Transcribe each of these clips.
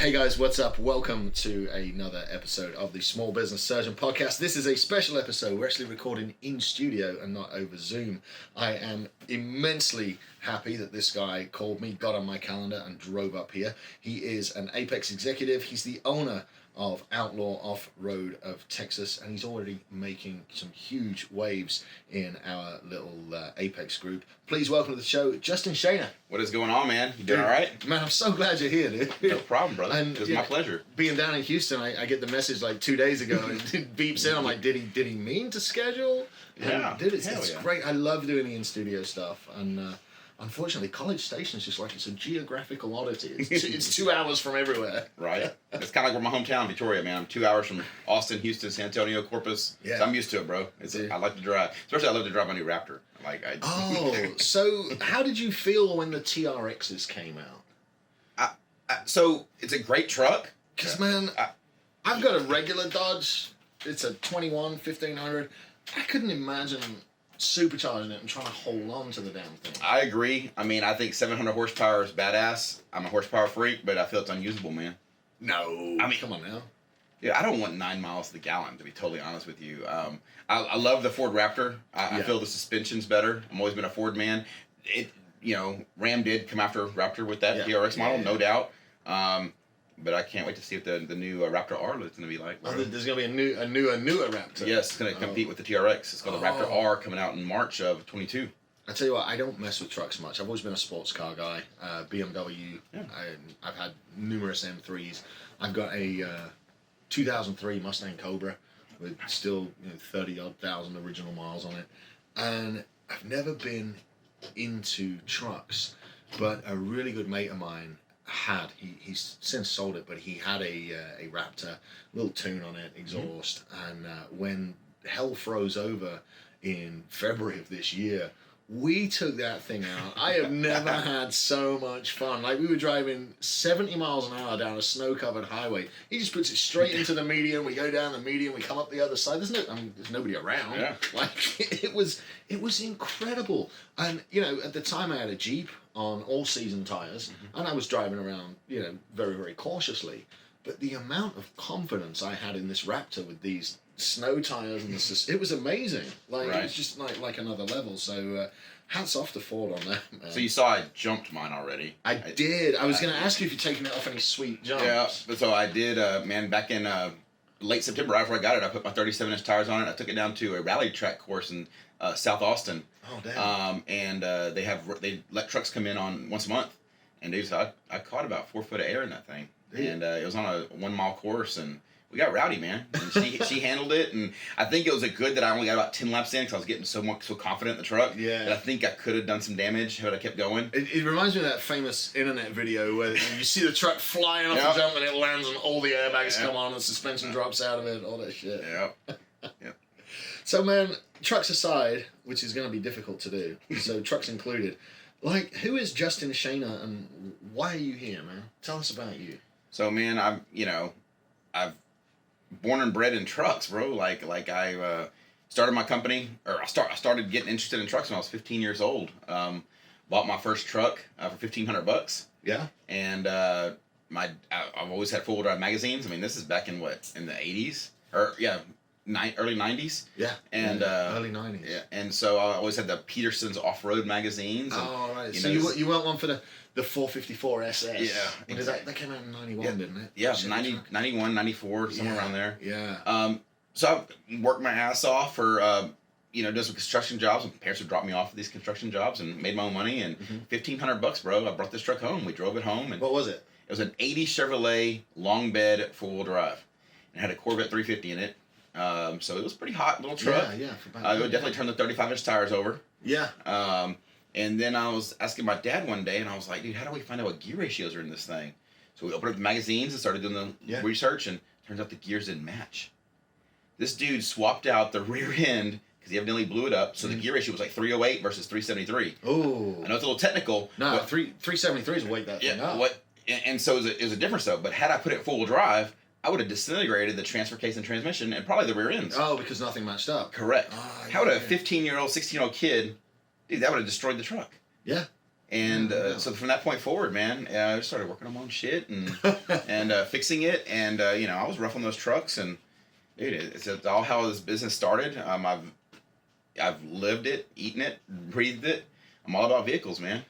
Hey guys, what's up? Welcome to another episode of the Small Business Surgeon Podcast. This is a special episode. We're actually recording in studio and not over Zoom. I am immensely happy that this guy called me, got on my calendar and drove up here. He is an Apex executive. He's the owner of Outlaw Off-Road of Texas, and he's already making some huge waves in our little Apex group. Please welcome to the show, Justin Schoener. What is going on, man? You doing all right? Man, I'm so glad you're here, dude. No problem, brother. And, it was my pleasure. Being down in Houston, I get the message like 2 days ago, and it beeps in. I'm like, did he mean to schedule? Yeah. Dude, it's great. I love doing the in-studio stuff, and unfortunately, College Station is just like, it's a geographical oddity. It's 2 hours from everywhere. Right. It's kind of like where my hometown, Victoria, man. I'm 2 hours from Austin, Houston, San Antonio, Corpus. Yeah. So I'm used to it, bro. I like to drive. Especially I love to drive my new Raptor. So how did you feel when the TRXs came out? So it's a great truck. Because, man, I've got a regular Dodge. It's a 21 1500. I couldn't imagine supercharging it and trying to hold on to the damn thing. I agree. I mean, I think 700 horsepower is badass. I'm a horsepower freak, but I feel it's unusable, man. No. I mean, come on now. Yeah, I don't want 9 miles to the gallon, to be totally honest with you. I love the Ford Raptor. I feel the suspension's better. I've always been a Ford man. Ram did come after Raptor with that TRX model, no doubt. But I can't wait to see what the new Raptor R is going to be like. Oh, there's going to be a newer Raptor. Yes, it's going to compete with the TRX. It's called the Raptor R, coming out in March of 22. I tell you what, I don't mess with trucks much. I've always been a sports car guy. BMW. Yeah. I've had numerous M3s. I've got a 2003 Mustang Cobra with still 30-odd thousand original miles on it. And I've never been into trucks, but a really good mate of mine he's since sold it, but he had a Raptor, little tune on it, exhaust, and when hell froze over in February of this year, we took that thing out. I have never had so much fun. Like, we were driving 70 miles an hour down a snow-covered highway. He just puts it straight into the median. We go down the median. We come up the other side. There's nobody around. Yeah. Like, it was incredible. And, at the time I had a Jeep on all-season tires, and I was driving around, very, very cautiously. But the amount of confidence I had in this Raptor with these snow tires and it was amazing. Like, It was just like another level. So hats off to Ford on that, man. So you saw I jumped mine already. I did. I was going to ask you if you're taking it off any sweet jumps. Yeah, but so I did, man, back in late September, right before I got it, I put my 37-inch tires on it. I took it down to a rally track course in South Austin. Oh, damn. And they let trucks come in on once a month. And dude, so I caught about 4 foot of air in that thing. And it was on a 1 mile course, and we got rowdy, man. And she handled it, and I think it was a good that I only got about 10 laps in because I was getting so confident in the truck. Yeah. That I think I could have done some damage had I kept going. It reminds me of that famous internet video where you see the truck flying off the jump and it lands and all the airbags come on and suspension drops out of it, all that shit. Yeah. So, man, trucks aside, which is going to be difficult to do, so trucks included, like, who is Justin Schoener and why are you here, man? Tell us about you. So, man, I've born and bred in trucks, bro. Like I started my company, or I started getting interested in trucks when I was 15 years old. Bought my first truck for $1,500. Yeah. And I've always had 4-wheel drive magazines. I mean, this is back in the 80s, or early 90s. Yeah. And early 90s. Yeah. And so I always had the Peterson's off-road magazines. And, right. So you want one for the 454 SS. Yeah. Exactly. That came out in 91, didn't it? Yeah, 91, 94, somewhere around there. Yeah. So I worked my ass off for, doing some construction jobs. My parents would drop me off at these construction jobs and made my own money. And $1,500, bro. I brought this truck home. We drove it home. And what was it? It was an 80 Chevrolet long bed 4-wheel drive. It had a Corvette 350 in it. So it was a pretty hot little truck. Yeah. It would definitely turn the 35-inch tires over. Yeah. And then I was asking my dad one day, and I was like, dude, how do we find out what gear ratios are in this thing? So we opened up the magazines and started doing the research, and turns out the gears didn't match. This dude swapped out the rear end because he evidently blew it up, so the gear ratio was like 308 versus 373. Oh. I know it's a little technical. No, 373 is weight that thing up. And so it was a difference, though. But had I put it 4-wheel drive, I would have disintegrated the transfer case and transmission and probably the rear ends. Oh, because nothing matched up. Correct. How would a 15-year-old, 16-year-old kid, dude, that would have destroyed the truck. Yeah. And so from that point forward, man, I just started working on my own shit and fixing it. And I was roughing those trucks, and dude, it's all how this business started. I've lived it, eaten it, breathed it. I'm all about vehicles, man.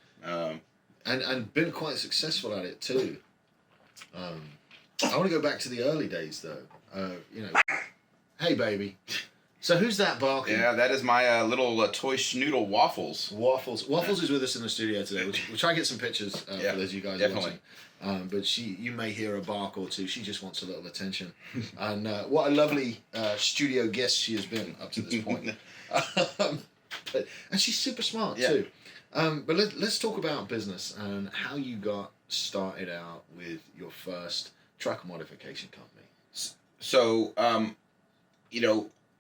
And been quite successful at it too. I want to go back to the early days though. Hey baby. So who's that barking? Yeah, that is my little toy schnoodle Waffles. Waffles is with us in the studio today. We'll try and get some pictures for those of you guys definitely. watching. But you may hear a bark or two. She just wants a little attention. And what a lovely studio guest she has been up to this point. And she's super smart too. But let's talk about business and how you got started out with your first truck modification company. So,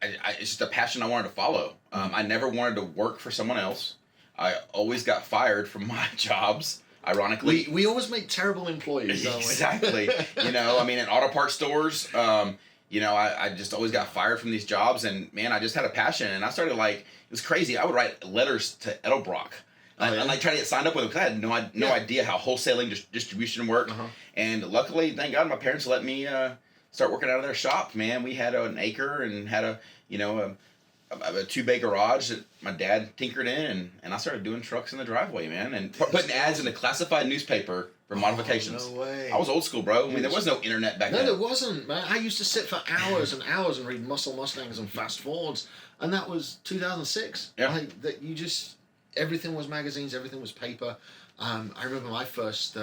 it's just a passion I wanted to follow. I never wanted to work for someone else. I always got fired from my jobs, ironically. We always make terrible employees, don't we? Exactly. In auto parts stores, I just always got fired from these jobs. And, man, I just had a passion. And I started, it was crazy. I would write letters to Edelbrock. And try to get signed up with them because I had no idea how wholesaling distribution worked. And luckily, thank God, my parents let me start working out of their shop. Man, we had an acre and had a 2-bay garage that my dad tinkered in, and I started doing trucks in the driveway, man, and putting ads in a classified newspaper for modifications. No way. I was old school, bro. I mean, there was no internet back then. No, there wasn't, man. I used to sit for hours and hours and read Muscle Mustangs and Fast Fords, and that was 2006. Yeah. Everything was magazines, everything was paper. I remember my first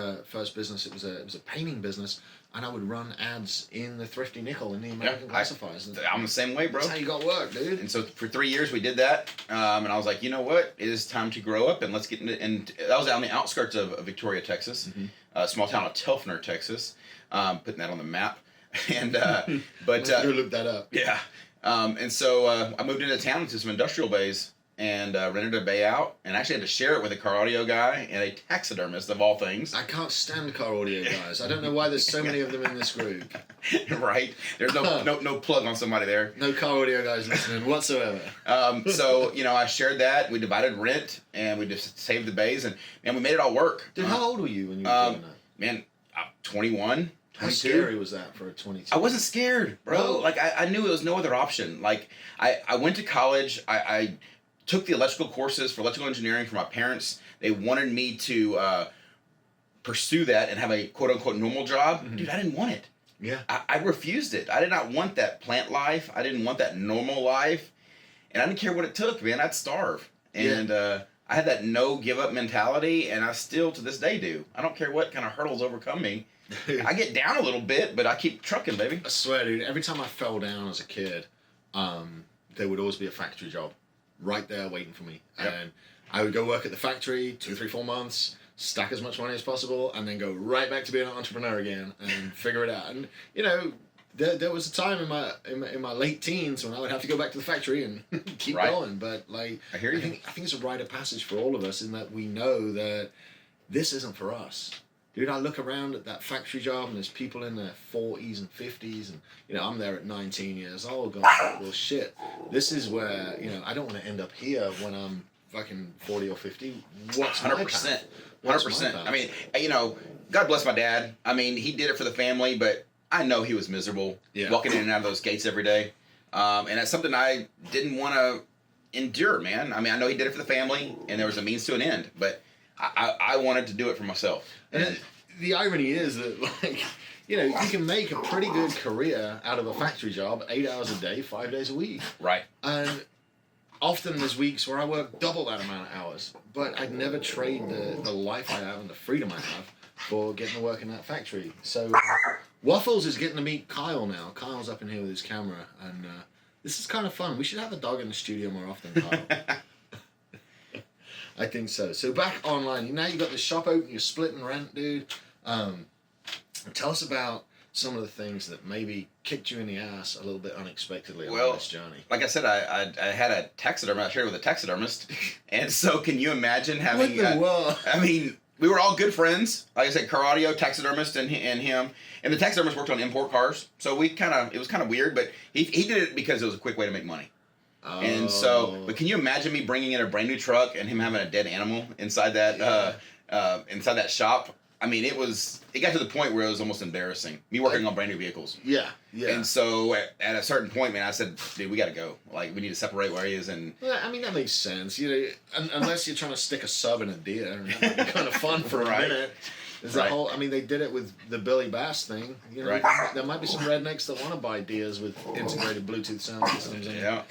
business. It was a painting business, and I would run ads in the Thrifty Nickel in the American Classifieds. I'm the same way, bro. That's how you got work, dude. And so for 3 years we did that, and I was like, you know what? It is time to grow up, and let's get into. And that was on the outskirts of Victoria, Texas, a small town of Telfner, Texas. Putting that on the map, and but go look that up. Yeah, and so I moved into town to some industrial bays. And rented a bay out, and actually had to share it with a car audio guy and a taxidermist of all things. I can't stand car audio guys. I don't know why there's so many of them in this group. Right? There's no plug on somebody there. No car audio guys listening whatsoever. So I shared that. We divided rent, and we just saved the bays, and we made it all work. Dude, how old were you when you were doing that? Man, 21. How scary was that for a 22? I wasn't scared, bro. No. I knew there was no other option. I went to college. I took the electrical courses for electrical engineering from my parents. They wanted me to pursue that and have a quote-unquote normal job. Dude, I didn't want it. Yeah. I refused it. I did not want that plant life. I didn't want that normal life. And I didn't care what it took, man. I'd starve. And I had that no give-up mentality, and I still, to this day, do. I don't care what kind of hurdles overcome me. I get down a little bit, but I keep trucking, baby. I swear, dude, every time I fell down as a kid, there would always be a factory job right there waiting for me. Yep. And I would go work at the factory 2, 3, 4 months, stack as much money as possible, and then go right back to being an entrepreneur again and figure it out. And there was a time in my late teens when I would have to go back to the factory and keep going. But I hear you. I think it's a rite of passage for all of us in that we know that this isn't for us. Dude, I look around at that factory job and there's people in their 40s and 50s and, I'm there at 19 years old going, well, shit, this is where, I don't want to end up here when I'm fucking 40 or 50. What's 100%. 100%. I mean, God bless my dad. I mean, he did it for the family, but I know he was miserable walking in and out of those gates every day. And that's something I didn't want to endure, man. I mean, I know he did it for the family and there was a means to an end, but I wanted to do it for myself. And the irony is that, you can make a pretty good career out of a factory job, 8 hours a day, 5 days a week. Right. And often there's weeks where I work double that amount of hours, but I'd never trade the life I have and the freedom I have for getting to work in that factory. So Waffles is getting to meet Kyle now. Kyle's up in here with his camera, and this is kind of fun. We should have a dog in the studio more often, Kyle. I think so. So back online, now you've got the shop open, you're splitting rent, dude. Tell us about some of the things that maybe kicked you in the ass a little bit unexpectedly on this journey. Like I said, I had a taxidermist. I shared it with a taxidermist. And so can you imagine having... What the world? I mean, we were all good friends. Like I said, car audio, taxidermist, and him. And the taxidermist worked on import cars. So it was kind of weird, but he did it because it was a quick way to make money. And so, but can you imagine me bringing in a brand new truck and him having a dead animal inside that shop? I mean, it got to the point where it was almost embarrassing. Me working on brand new vehicles. Yeah, yeah. And so at a certain point, man, I said, dude, we got to go. Like, we need to separate ways. And well, I mean, that makes sense. Unless you're trying to stick a sub in a deer, and that might be kind of fun for a minute. There's a whole. I mean, they did it with the Billy Bass thing. There might be some rednecks that want to buy deers with integrated Bluetooth sound systems. Yeah.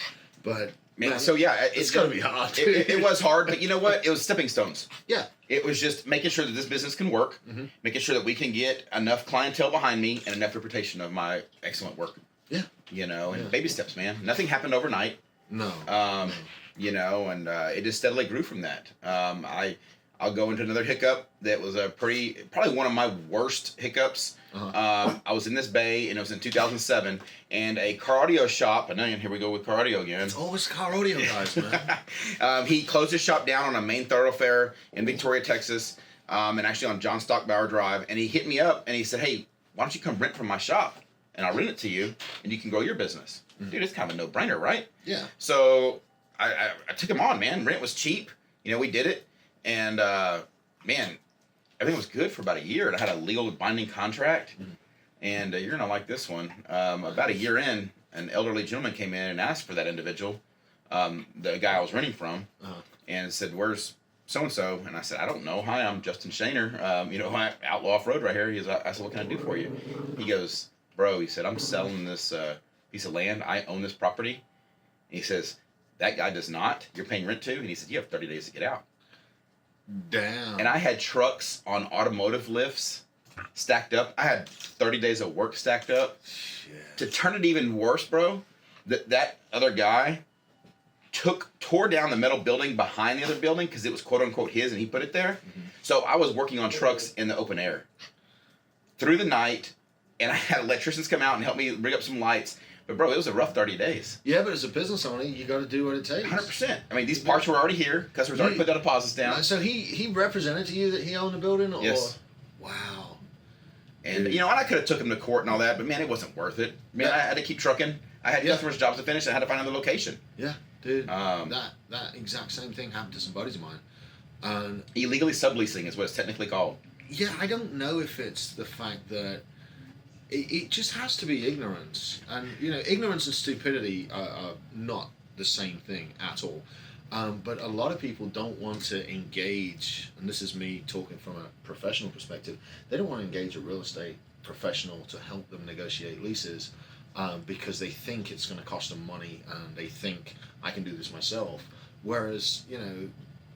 But man, so yeah, it's gonna be hard. It was hard, but you know what? It was stepping stones. Yeah. It was just making sure that this business can work, making sure that we can get enough clientele behind me and enough reputation of my excellent work. Yeah. And baby steps, man. Nothing happened overnight. No. And it just steadily grew from that. I'll go into another hiccup that was probably one of my worst hiccups. I was in this bay, and it was in 2007, and a car audio shop, and then here we go with car audio again. It's always car audio guys, man. He closed his shop down on a main thoroughfare in Victoria, Texas, and actually on John Stockbauer Drive, and he hit me up, and he said, hey, why don't you come rent from my shop, and I'll rent it to you, and you can grow your business. Dude, it's kind of a no-brainer, right? Yeah. So I took him on, man. Rent was cheap. We did it. And, man, everything was good for about a year. And I had a legal binding contract. And you're going to like this one. About a year in, an elderly gentleman came in and asked for that individual, the guy I was renting from, and said, where's so-and-so? And I said, I don't know. Hi, I'm Justin Schoener. Outlaw Off-Road right here. I said, what can I do for you? He goes, bro, he said, I'm selling this piece of land. I own this property. And he says, that guy does not. You're paying rent too? And he said, you have 30 days to get out. Damn. And I had trucks on automotive lifts stacked up. I had 30 days of work stacked up. Shit. To turn it even worse, bro, that other guy tore down the metal building behind the other building because it was quote unquote his and he put it there. So I was working on trucks in the open air through the night, and I had electricians come out and help me rig up some lights. But bro, it was a rough 30 days. Yeah, but as a business owner, you got to do what it takes. 100%. I mean, these parts were already here. Customers already put their deposits down. So he represented to you that he owned the building? Or? Yes. Wow. And, and I could have took him to court and all that, but man, it wasn't worth it. Man, I had to keep trucking. I had customers' jobs to finish, and I had to find another location. Yeah, dude. That exact same thing happened to some buddies of mine. Illegally subleasing is what it's technically called. Yeah, I don't know if it's the fact that it just has to be ignorance. And, ignorance and stupidity are not the same thing at all. But a lot of people don't want to engage, and this is me talking from a professional perspective, they don't want to engage a real estate professional to help them negotiate leases because they think it's going to cost them money and they think I can do this myself. Whereas,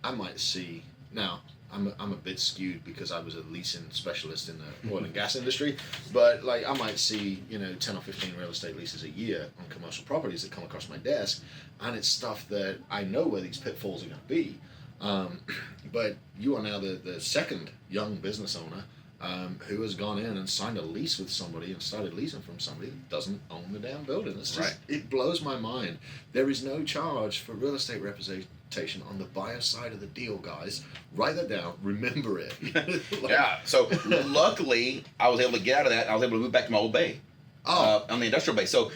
I might see, now, I'm a bit skewed because I was a leasing specialist in the oil and gas industry, but I might see 10 or 15 real estate leases a year on commercial properties that come across my desk, and it's stuff that I know where these pitfalls are going to be. But you are now the second young business owner who has gone in and signed a lease with somebody and started leasing from somebody that doesn't own the damn building. It's just, It blows my mind. There is no charge for real estate representation on the buyer side of the deal, guys. Write that down. Remember it. Yeah. So luckily, I was able to get out of that. I was able to move back to my old bay. On the industrial bay. So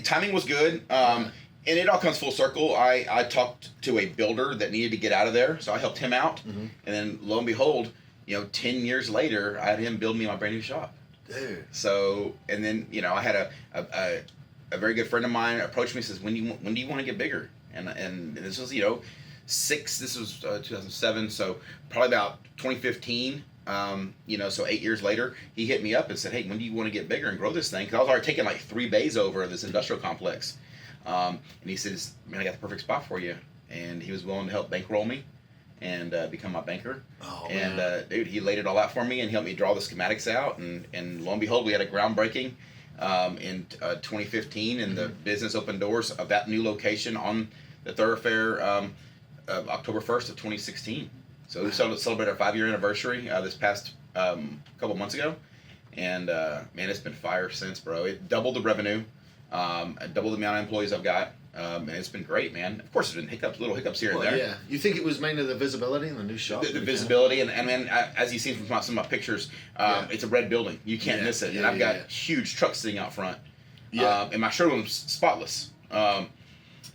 timing was good. And it all comes full circle. I talked to a builder that needed to get out of there, so I helped him out. And then lo and behold, 10 years later, I had him build me my brand new shop. Dude. So, and then I had a very good friend of mine approached me and says, when do you want to get bigger? And this was, this was 2007, so probably about 2015, so 8 years later, he hit me up and said, hey, when do you want to get bigger and grow this thing? Because I was already taking 3 bays over this industrial complex. And he said, man, I got the perfect spot for you. And he was willing to help bankroll me and become my banker. Oh, and man. Dude, he laid it all out for me and helped me draw the schematics out. And lo and behold, we had a groundbreaking in 2015, and the business opened doors of that new location on the thoroughfare October 1st of 2016. So we celebrated our 5-year anniversary this past couple months ago, and man, it's been fire since, bro. It doubled the revenue, doubled the amount of employees I've got, and it's been great, man. Of course, there's been little hiccups here and there. Yeah. You think it was mainly the visibility in the new shop? The visibility, and man, as you've seen from some of my pictures, it's a red building. You can't miss it. And I've got huge trucks sitting out front. And my showroom's spotless.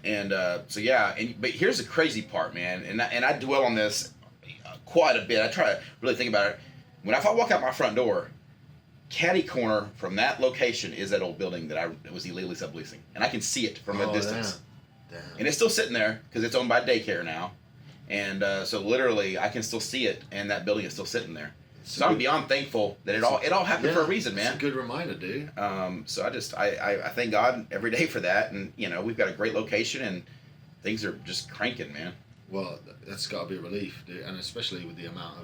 And so yeah, but here's the crazy part, man, and I dwell on this quite a bit. I try to really think about it. If I walk out my front door, catty corner from that location is that old building that I was illegally subleasing, and I can see it from a distance. Damn. And it's still sitting there because it's owned by daycare now, and so literally I can still see it, and that building is still sitting there. So I'm beyond thankful that it all happened for a reason, man. It's a good reminder, dude. So I thank God every day for that, and we've got a great location, and things are just cranking, man. Well, that's got to be a relief, dude, and especially with the amount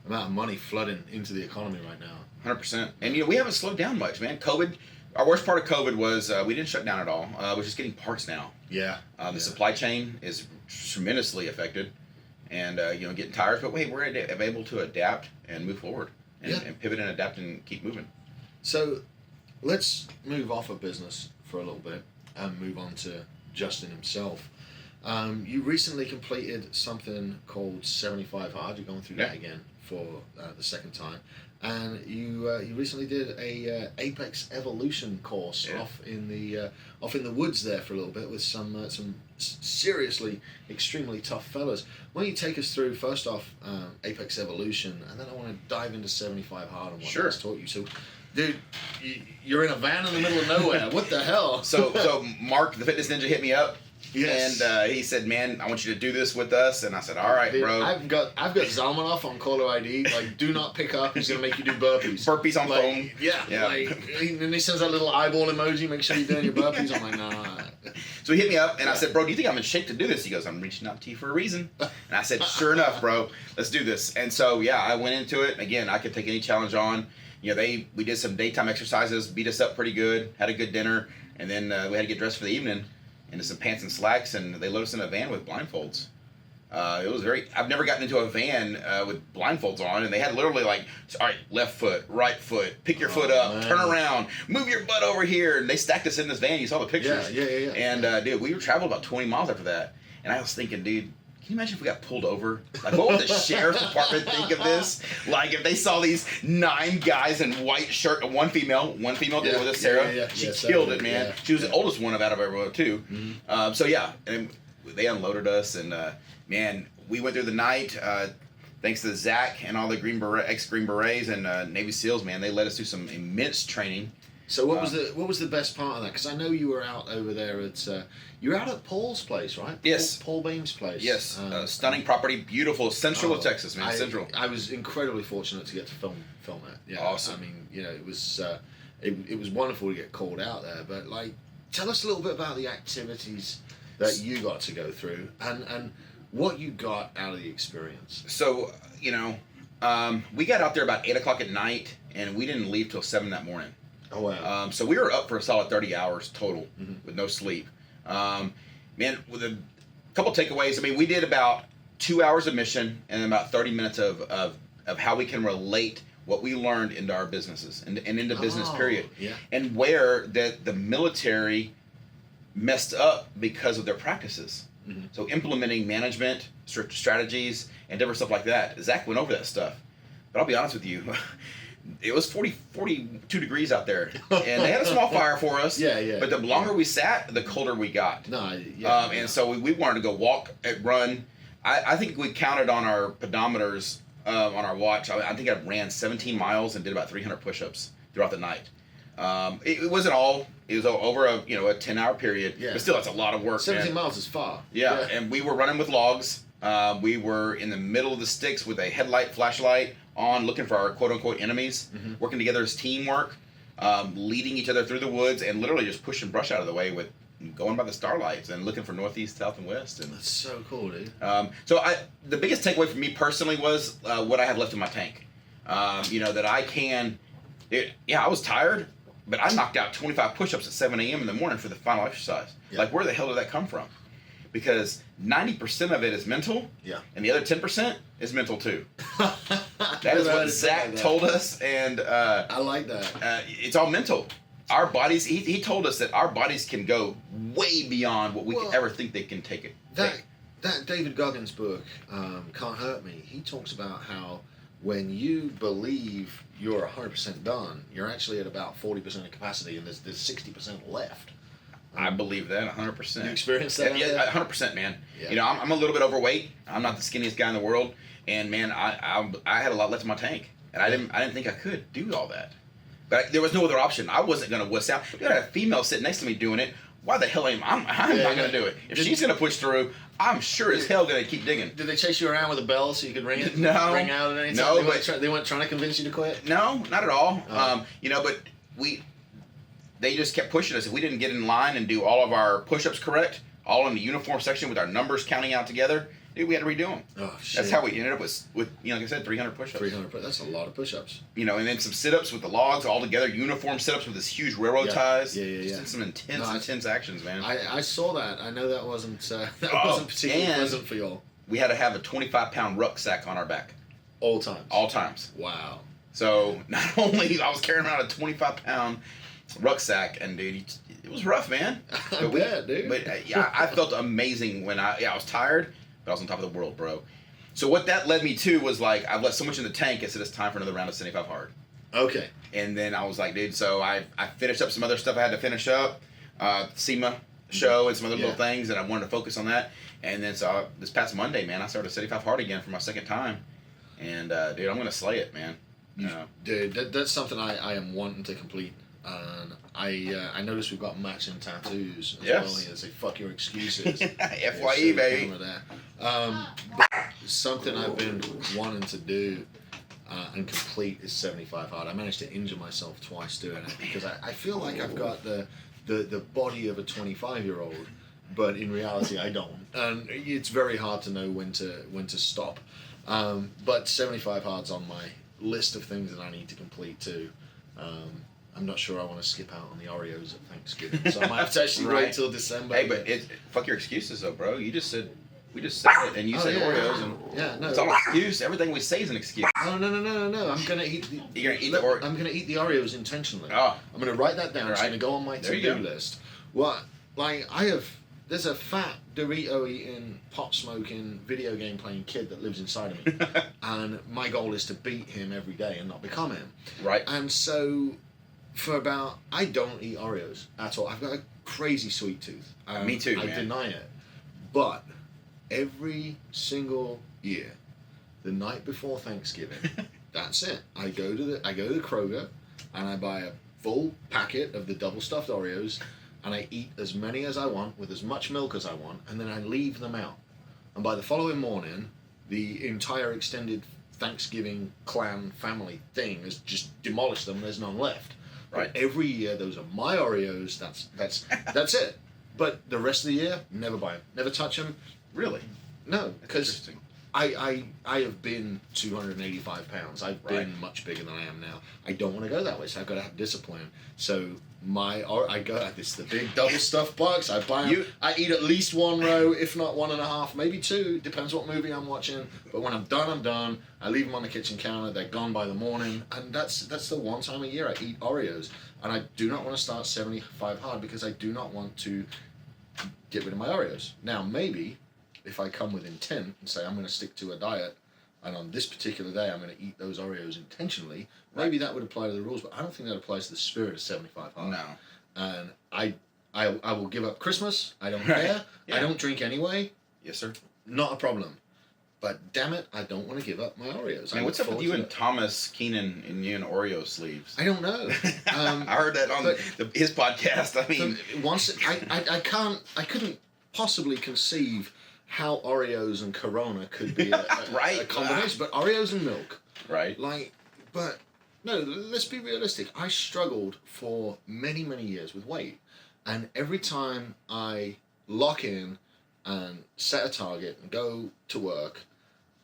of money flooding into the economy right now. 100%. And we haven't slowed down much, man. COVID, our worst part of COVID was we didn't shut down at all. We're just getting parts now. Yeah. The supply chain is tremendously affected, and getting tires. But wait, we're able to adapt and move forward, and pivot and adapt and keep moving. So, let's move off of business for a little bit and move on to Justin himself. You recently completed something called 75 Hard. You're going through that again for the second time, and you recently did a Apex Evolution course off in the woods there for a little bit with some seriously extremely tough fellas. Why don't you take us through first off Apex Evolution, and then I want to dive into 75 Hard and what that's taught you. So, dude, you're in a van in the middle of nowhere. What the hell? So Mark, the fitness ninja, hit me up. Yes. And he said, "Man, I want you to do this with us." And I said, "All right, dude, bro." I've got Zalmanoff on caller ID. Like, do not pick up. He's gonna make you do burpees. Burpees on phone. Yeah. And he sends that little eyeball emoji. Make sure you're doing your burpees. I'm like, nah. So he hit me up, and I said, "Bro, do you think I'm in shape to do this?" He goes, "I'm reaching out to you for a reason." And I said, "Sure enough, bro. Let's do this." And so I went into it. Again, I could take any challenge on. We did some daytime exercises, beat us up pretty good, had a good dinner, and then we had to get dressed for the evening into some pants and slacks, and they loaded us in a van with blindfolds. It was I've never gotten into a van with blindfolds on, and they had literally all right, left foot, right foot, pick your foot up, turn around, move your butt over here, and they stacked us in this van. You saw the pictures. Yeah. And dude, we traveled about 20 miles after that, and I was thinking, dude, can you imagine if we got pulled over? What would the sheriff's department think of this? If they saw these 9 guys in white shirt, one female did it with us, Sarah. She killed it, man. Yeah. She was the oldest one out of everyone, too. Mm-hmm. And they unloaded us, and man, we went through the night. Thanks to Zach and all the ex-Green Berets and Navy SEALs, man, they let us do some immense training. So what was the best part of that? Because I know you were out over there at you were out at Paul's place, right? Yes. Paul Beam's place. Yes. Stunning property, beautiful, central of Texas, man. Central. I was incredibly fortunate to get to film it. Yeah. Awesome. I mean, it was it was wonderful to get called out there. But tell us a little bit about the activities that you got to go through and what you got out of the experience. So we got out there about 8:00 at night, and we didn't leave till 7 that morning. Oh wow! So we were up for a solid 30 hours total with no sleep. Man, with a couple takeaways. I mean, we did about 2 hours of mission and about 30 minutes of how we can relate what we learned into our businesses and into business period. Yeah. And where the military messed up because of their practices. Mm-hmm. So implementing management strategies and different stuff like that. Zach went over that stuff. But I'll be honest with you. It was 42 degrees out there, and they had a small fire for us. Yeah. But the longer we sat, the colder we got. And so we wanted to go walk, run. I think we counted on our pedometers on our watch. I think I ran 17 miles and did about 300 push-ups throughout the night. It wasn't all. It was over a 10-hour period. Yeah. But still, that's a lot of work. 17 miles is far. Yeah, and we were running with logs. We were in the middle of the sticks with a flashlight on, looking for our quote-unquote enemies, working together as teamwork, leading each other through the woods, and literally just pushing brush out of the way with going by the starlights and looking for northeast, south, and west. And that's so cool, dude. So the biggest takeaway for me personally was what I have left in my tank. That I can... I was tired, but I knocked out 25 push-ups at 7 a.m. in the morning for the final exercise. Yeah. Where the hell did that come from? Because 90% of it is mental, and the other 10% is mental too. That is what Zach told us, and I like that. It's all mental. Our bodies, he told us that our bodies can go way beyond what we could ever think they can take it. That David Goggins book, Can't Hurt Me, he talks about how when you believe you're 100% done, you're actually at about 40% of capacity, and there's 60% left. I believe that You 100%. experienced that? Yeah, 100%, man. Yeah. You know, I'm a little bit overweight. I'm not the skinniest guy in the world, and man, I had a lot left in my tank, and I didn't think I could do all that, but there was no other option. I wasn't gonna wuss out. You got a female sitting next to me doing it. Why the hell I'm not gonna do it? If she's gonna push through, I'm sure as hell gonna keep digging. Did they chase you around with a bell so you could ring it? No. Ring out at any time? No, They weren't trying to convince you to quit? No, not at all. Oh. You know, but they just kept pushing us. If we didn't get in line and do all of our push-ups correct, all in the uniform section with our numbers counting out together, dude, we had to redo them. Oh, shit. That's how we ended up with like I said, 300 push-ups. 300. That's a lot of push-ups. You know, and then some sit-ups with the logs all together, uniform sit-ups with this huge railroad ties. Yeah. Just some intense actions, man. I saw that. I know that wasn't particularly and pleasant for y'all. We had to have a 25-pound rucksack on our back. All times. All times. Wow. So not only I was carrying around a 25-pound rucksack, and dude, it was rough, man. I bet, dude. But yeah, I felt amazing when I was tired, but I was on top of the world, bro. So what that led me to was like I've left so much in the tank. I said it's time for another round of 75 hard. Okay. And then I was like, dude, so I finished up some other stuff I had to finish up, SEMA show and some other little things, and I wanted to focus on that. And then so this past Monday, man, I started 75 hard again for my second time, and dude, I'm gonna slay it, man. Dude, that's something I am wanting to complete. And I noticed we've got matching tattoos as well here. Say fuck your excuses. FYE, baby. But something I've been wanting to do and complete is 75 hard. I managed to injure myself twice doing it because I feel like I've got the body of a 25-year-old, but in reality I don't. And it's very hard to know when to stop. But 75 hard's on my list of things that I need to complete too. I'm not sure I want to skip out on the Oreos at Thanksgiving, so I might have to actually wait till December. Hey, but fuck your excuses though, bro. We just said it, and you said Oreos, and no, it's all an excuse. Everything we say is an excuse. Oh no! I'm gonna eat. You're gonna eat I'm gonna eat the Oreos intentionally. Oh. I'm gonna write that down. It's gonna go on my to-do list. What? Like there's a fat Dorito eating, pot smoking, video game playing kid that lives inside of me, and my goal is to beat him every day and not become him. Right. And so. I don't eat Oreos at all. I've got a crazy sweet tooth. Me too, man. I deny it. But every single year, the night before Thanksgiving, that's it. I go to the Kroger and I buy a full packet of the double stuffed Oreos and I eat as many as I want with as much milk as I want, and then I leave them out. And by the following morning, the entire extended Thanksgiving clan family thing has just demolished them. There's none left. Right. But every year, those are my Oreos. That's it. But the rest of the year, never buy them. Never touch them. Really? No, because I have been 285 pounds. I've been much bigger than I am now. I don't want to go that way, so I've got to have discipline. So this the big double stuffed box. I buy them. I eat at least one row, if not 1.5, maybe 2. Depends what movie I'm watching. But when I'm done, I'm done. I leave them on the kitchen counter. They're gone by the morning, and that's the one time a year I eat Oreos. And I do not want to start 75 hard because I do not want to get rid of my Oreos. Now maybe if I come with intent and say I'm going to stick to a diet, and on this particular day I'm going to eat those Oreos intentionally, maybe that would apply to the rules, but I don't think that applies to the spirit of 75 hard. No. And I will give up Christmas. I don't care. Yeah. I don't drink anyway. Yes, sir. Not a problem. But damn it, I don't want to give up my Oreos. Man, what's up with you and Thomas Keenan and you and Oreo sleeves? I don't know. I heard that on his podcast. I mean, I couldn't possibly conceive how Oreos and Corona could be a combination, but Oreos and milk. Right. But no, let's be realistic. I struggled for many, many years with weight. And every time I lock in and set a target and go to work,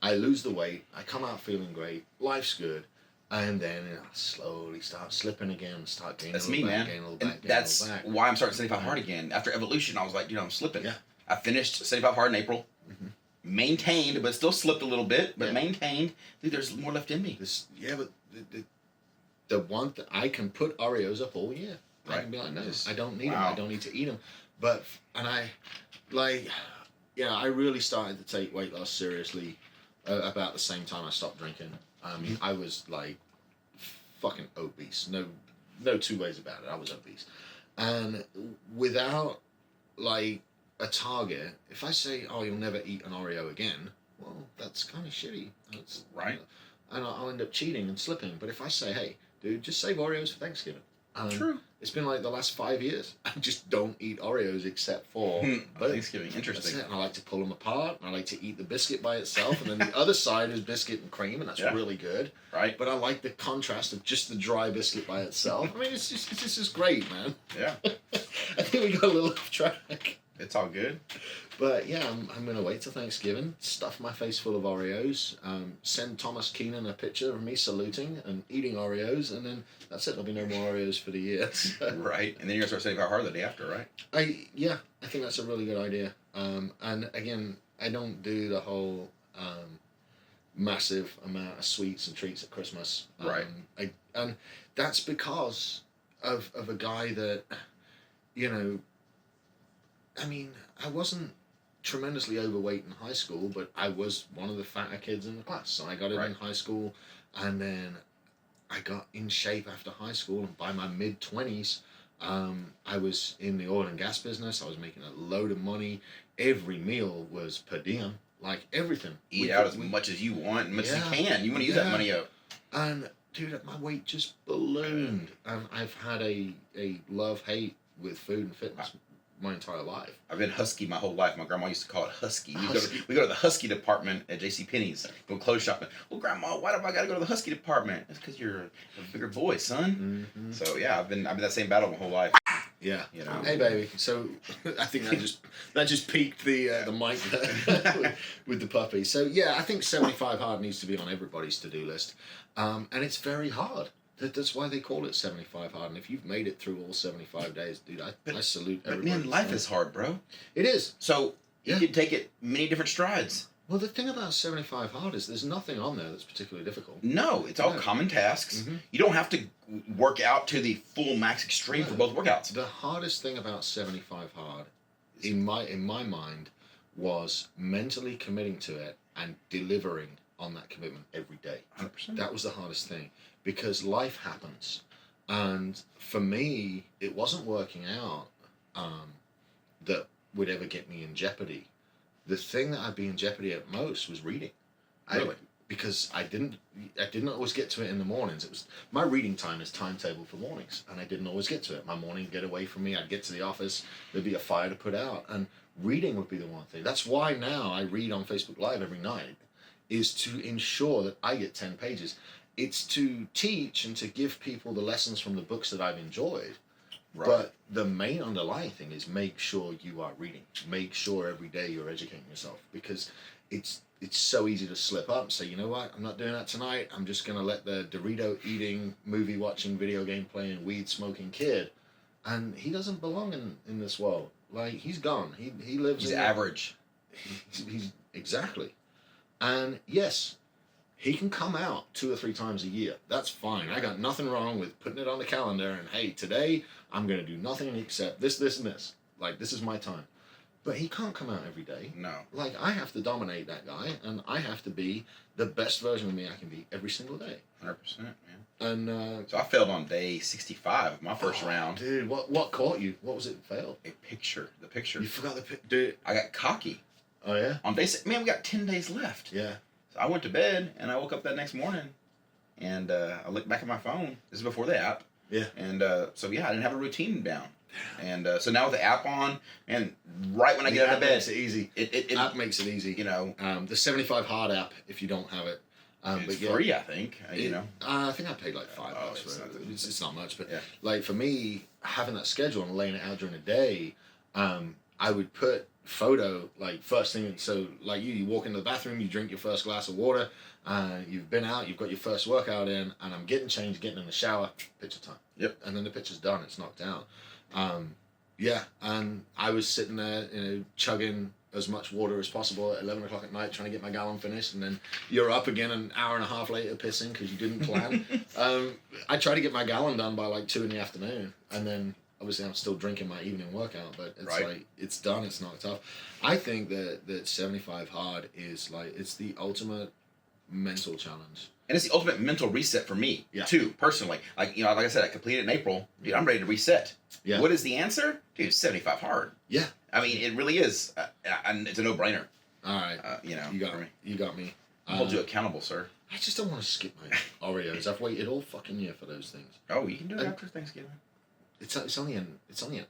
I lose the weight, I come out feeling great, life's good, and then I slowly start slipping again, start gaining a little back, gain a little back, that's why I'm starting 75 hard again. After Evolution, I was like, I'm slipping. Yeah. I finished 75 hard in April. Mm-hmm. Maintained, but still slipped a little bit, but maintained. Dude, there's more left in me. But the one that I can put Oreos up all year. Right. I can be like, no, I don't need them. I don't need to eat them. I really started to take weight loss seriously about the same time I stopped drinking. I mean, I was like fucking obese. No two ways about it. I was obese. And without like a target, if I say, "Oh, you'll never eat an Oreo again," well, that's kind of shitty. That's Right. And I'll end up cheating and slipping. But if I say, "Hey, dude, just save Oreos for Thanksgiving," True. it's been like the last 5 years. I just don't eat Oreos except for Thanksgiving. Interesting. That's it. And I like to pull them apart. And I like to eat the biscuit by itself, and then the other side is biscuit and cream, and that's really good. Right. But I like the contrast of just the dry biscuit by itself. I mean, it's just great, man. Yeah. I think we got a little off track. It's all good. But yeah, I'm gonna wait till Thanksgiving, stuff my face full of Oreos, send Thomas Keenan a picture of me saluting and eating Oreos, and then that's it. There'll be no more Oreos for the year. So. Right. And then you're gonna start saying how hard the day after, right? I think that's a really good idea. And again, I don't do the whole massive amount of sweets and treats at Christmas. Right. And that's because of a guy that, you know, I mean, I wasn't tremendously overweight in high school, but I was one of the fatter kids in the class. So I got it in high school, and then I got in shape after high school, and by my mid-20s, I was in the oil and gas business. I was making a load of money. Every meal was per diem, like everything. Eat out as much as you want, and much as you can. You want to use that money up. And dude, my weight just ballooned, and I've had a love-hate with food and fitness my entire life. I've been husky my whole life. My grandma used to call it husky. We go to the husky department at JCPenney's, go clothes shopping. Well, grandma, why do I got to go to the husky department? It's because you're a bigger boy, son. Mm-hmm. So yeah, I've been that same battle my whole life. Yeah. You know. Hey, baby. So I think that just peaked the mic there with the puppy. So yeah, I think 75 hard needs to be on everybody's to-do list, and it's very hard. That's why they call it 75 hard. And if you've made it through all 75 days, dude, I salute everybody. But man, life is hard, bro. It is. So you can take it many different strides. Well, the thing about 75 hard is there's nothing on there that's particularly difficult. No, it's all common tasks. Mm-hmm. You don't have to work out to the full max extreme for both workouts. The hardest thing about 75 hard, in my mind, was mentally committing to it and delivering on that commitment every day. 100%. That was the hardest thing, because life happens. And for me, it wasn't working out that would ever get me in jeopardy. The thing that I'd be in jeopardy at most was reading. Really? Because I didn't always get to it in the mornings. It was my reading time is timetable for mornings, and I didn't always get to it. My morning would get away from me. I'd get to the office. There'd be a fire to put out, and reading would be the one thing. That's why now I read on Facebook Live every night, is to ensure that I get 10 pages. It's to teach and to give people the lessons from the books that I've enjoyed. Right. But the main underlying thing is make sure you are reading. Make sure every day you're educating yourself, because it's so easy to slip up and say, you know what, I'm not doing that tonight. I'm just going to let the Dorito eating, movie watching, video game playing, weed smoking kid. And he doesn't belong in this world. Like, he's gone. He lives He's average. He's exactly. And yes, he can come out 2 or 3 times a year. That's fine. I got nothing wrong with putting it on the calendar and, hey, today I'm going to do nothing except this, and this. Like, this is my time. But he can't come out every day. No. Like, I have to dominate that guy, and I have to be the best version of me I can be every single day. 100%, man. And so I failed on day 65 of my first round. Dude, what caught you? What was it that failed? The picture. You forgot the picture. Dude. I got cocky. Oh, yeah? On day 6, man, we got 10 days left. Yeah. So I went to bed, and I woke up that next morning, and I looked back at my phone. This is before the app. Yeah. And so, yeah, I didn't have a routine down. And so now with the app on, and right when I get out of bed, makes it easy. It app makes it easy. You know, the 75 hard app, if you don't have it, it's free, I think. You know, I think I paid like $5 for it. It's not much, but like for me, having that schedule and laying it out during the day, I would put photo like first thing. So like you walk into the bathroom, you drink your first glass of water, you've been out, you've got your first workout in, and I'm getting changed, getting in the shower, picture time. Yep. And then the picture's done. It's knocked out. Yeah, and I was sitting there, chugging as much water as possible at 11 o'clock at night, trying to get my gallon finished, and then you're up again an hour and a half later pissing because you didn't plan. I try to get my gallon done by like 2 p.m, and then obviously I'm still drinking my evening workout, but it's like, it's done, it's knocked off. I think that 75 hard is like, it's the ultimate mental challenge. And it's the ultimate mental reset for me, too, personally. Like, like I said, I completed in April. Dude, I'm ready to reset. Yeah. What is the answer? Dude, 75 hard. Yeah. I mean, it really is. And it's a no-brainer. All right. You got me. You got me. I'll hold you accountable, sir. I just don't want to skip my Oreos. I've waited all fucking year for those things. Oh, you can do it after Thanksgiving. It's only an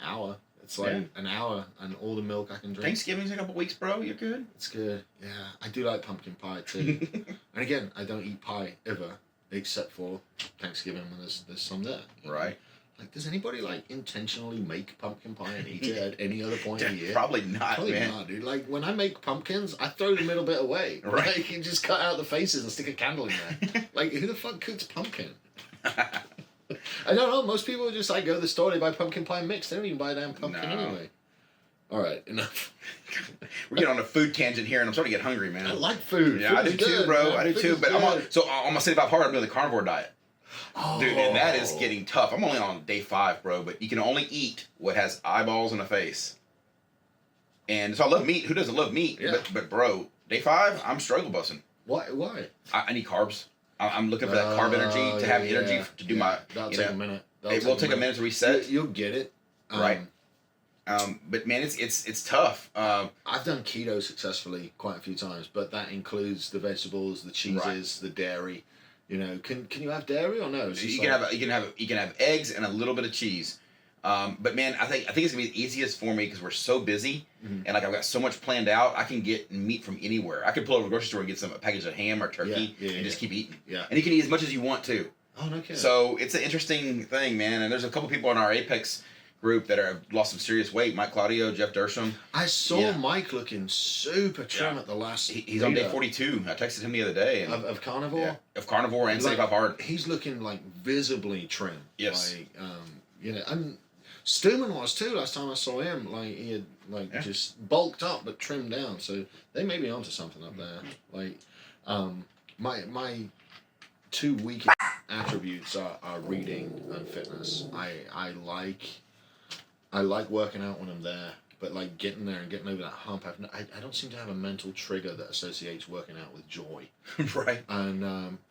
hour. It's like an hour and all the milk I can drink. Thanksgiving's a couple weeks, bro. You're good. It's good. Yeah, I do like pumpkin pie too. And again, I don't eat pie ever, except for Thanksgiving when there's some there. Right. Like, does anybody like intentionally make pumpkin pie and eat it at any other point of the year? Probably not, Probably man. not, dude. Like, when I make pumpkins, I throw the middle bit away. Right. Like, you just cut out the faces and stick a candle in there. Like, who the fuck cooks pumpkin? I don't know. Most people just like go to the store, they buy pumpkin pie mix. They don't even buy a damn pumpkin anyway. All right, enough. We're getting on a food tangent here, and I'm starting to get hungry, man. I like food. Yeah, I do too, bro. Man. I do Food too. But I'm on my 75 hard. I'm doing the Carnivore Diet. Oh. Dude, and that is getting tough. I'm only on day 5, bro. But you can only eat what has eyeballs and a face. And so I love meat. Who doesn't love meat? Yeah. But bro, day 5, I'm struggle busting. Why? I need carbs. I'm looking for that carb energy to have energy to do my. That'll take a minute. It will take a minute to reset. You'll get it. Right. But man, it's tough. I've done keto successfully quite a few times, but that includes the vegetables, the cheeses, the dairy. You know, can you have dairy or no? You can have eggs and a little bit of cheese. But man, I think it's gonna be the easiest for me because we're so busy and like I've got so much planned out. I can get meat from anywhere. I could pull over to the grocery store and get a package of ham or turkey and just keep eating. Yeah. And you can eat as much as you want to. Oh, no kidding. So it's an interesting thing, man. And there's a couple people in our Apex group that have lost some serious weight. Mike Claudio, Jeff Dersham. I saw Mike looking super trim at the last. He's on day 42. I texted him the other day. And, of Carnivore. Yeah, of Carnivore and 75 hard. He's looking like visibly trim. Yes. Like, and Stuman was too. Last time I saw him, like he had just bulked up but trimmed down. So they may be onto something up there. Like, my 2 weakest attributes are reading and fitness. I like working out when I'm there, but like getting there and getting over that hump, I don't seem to have a mental trigger that associates working out with joy. Right. And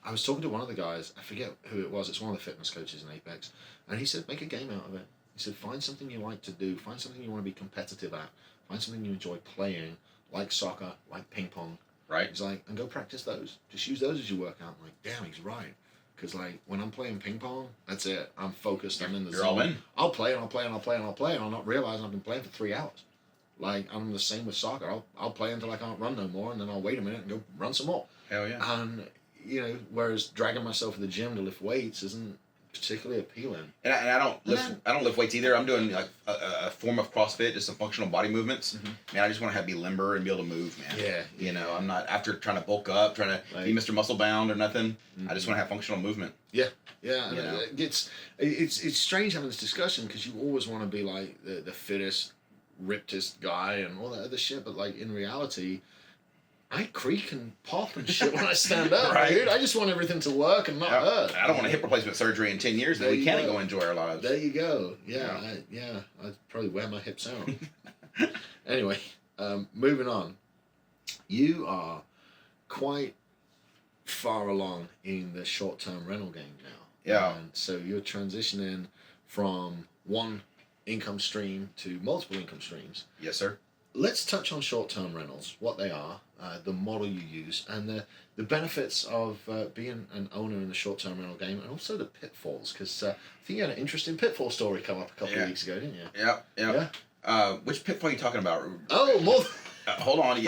I was talking to one of the guys, I forget who it was, it's one of the fitness coaches in Apex, and he said, make a game out of it. He said, find something you like to do, find something you want to be competitive at, find something you enjoy playing, like soccer, like ping pong. Right. He's like, and go practice those. Just use those as your workout. I'm like, damn, he's right. Because, like, when I'm playing ping pong, that's it. I'm focused. I'm in the zone. You're all in. I'll play and I'll play and I'll play and I'll play and I'll not realize I've been playing for 3 hours. Like, I'm the same with soccer. I'll play until I can't run no more and then I'll wait a minute and go run some more. Hell yeah. And, you know, whereas dragging myself to the gym to lift weights isn't particularly appealing. And I don't lift weights either. I'm doing like a form of CrossFit, just some functional body movements. Mm-hmm. Man, I just want to be limber and be able to move, man. Yeah. You know, I'm not after trying to bulk up, trying to be Mr. Muscle Bound or nothing. Mm-hmm. I just want to have functional movement. Yeah. Yeah, you know? It's strange having this discussion because you always want to be like the fittest, rippedest guy and all that other shit, but like in reality, I creak and pop and shit when I stand up, Right. dude. I just want everything to work and not hurt. I don't want a hip replacement surgery in 10 years that we can't go enjoy our lives. There you go. Yeah, I'd probably wear my hips out. Anyway, moving on. You are quite far along in the short-term rental game now. Yeah. And so you're transitioning from one income stream to multiple income streams. Yes, sir. Let's touch on short-term rentals, what they are, the model you use, and the benefits of being an owner in the short-term rental game, and also the pitfalls, because I think you had an interesting pitfall story come up a couple of weeks ago, didn't you? Yeah. Which pitfall are you talking about? Oh, more. Hold on.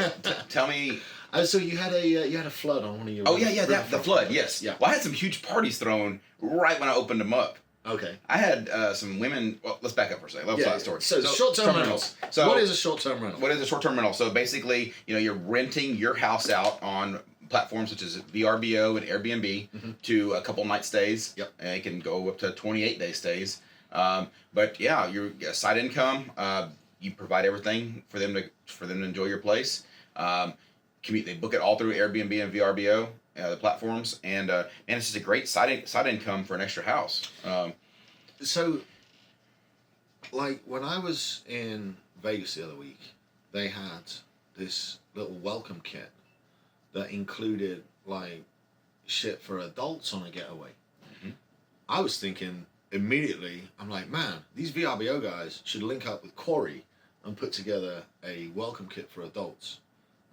Tell me. So you had a flood on one of your. Oh yeah, the flood. Yes. Yeah. Well, I had some huge parties thrown right when I opened them up. Okay. I had some women. Well, let's back up for a second. Let's tell that story. So short-term rentals. So what is a short-term rental? What is a short-term rental? So basically, you're renting your house out on platforms such as VRBO and Airbnb to a couple night stays. Yep. And it can go up to 28-day stays. But yeah, your side income. You provide everything for them to enjoy your place. They book it all through Airbnb and VRBO, the platforms, and man, it's just a great side income for an extra house. So, like when I was in Vegas the other week, they had this little welcome kit that included like shit for adults on a getaway. Mhm. I was thinking immediately, I'm like, man, these VRBO guys should link up with Corey and put together a welcome kit for adults.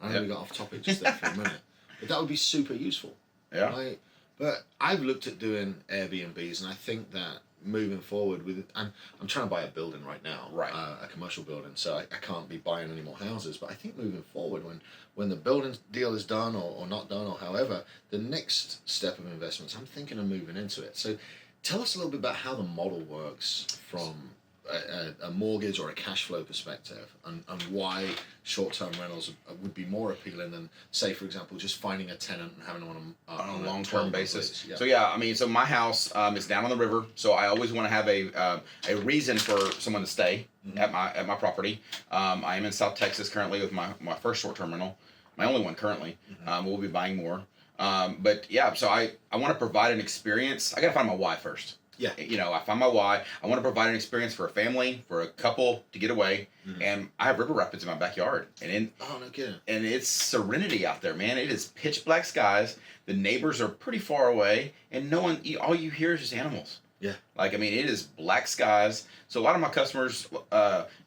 I know we got off topic just there for a minute, but that would be super useful. Yeah. Right? But I've looked at doing Airbnbs, and I think that moving forward with, I'm trying to buy a building right now, Right. A commercial building, so I can't be buying any more houses. But I think moving forward, when the building deal is done or not done or however, the next step of investments, I'm thinking of moving into it. So tell us a little bit about how the model works from a mortgage or a cash flow perspective, and why short-term rentals would be more appealing than, say, for example, just finding a tenant and having them on a long-term basis. Yeah. So I mean, so my house is down on the river, so I always want to have a reason for someone to stay at my property. I am in South Texas currently with my first short-term rental, my only one currently. We'll be buying more. But yeah, so I want to provide an experience. I got to find my why first. Yeah. You know, I find my why. I want to provide an experience for a family, for a couple to get away. And I have river rapids in my backyard. Oh, no kidding. And it's serenity out there, man. It is pitch black skies. The neighbors are pretty far away. And no one, all you hear is just animals. Yeah. Like, I mean, it is black skies. So a lot of my customers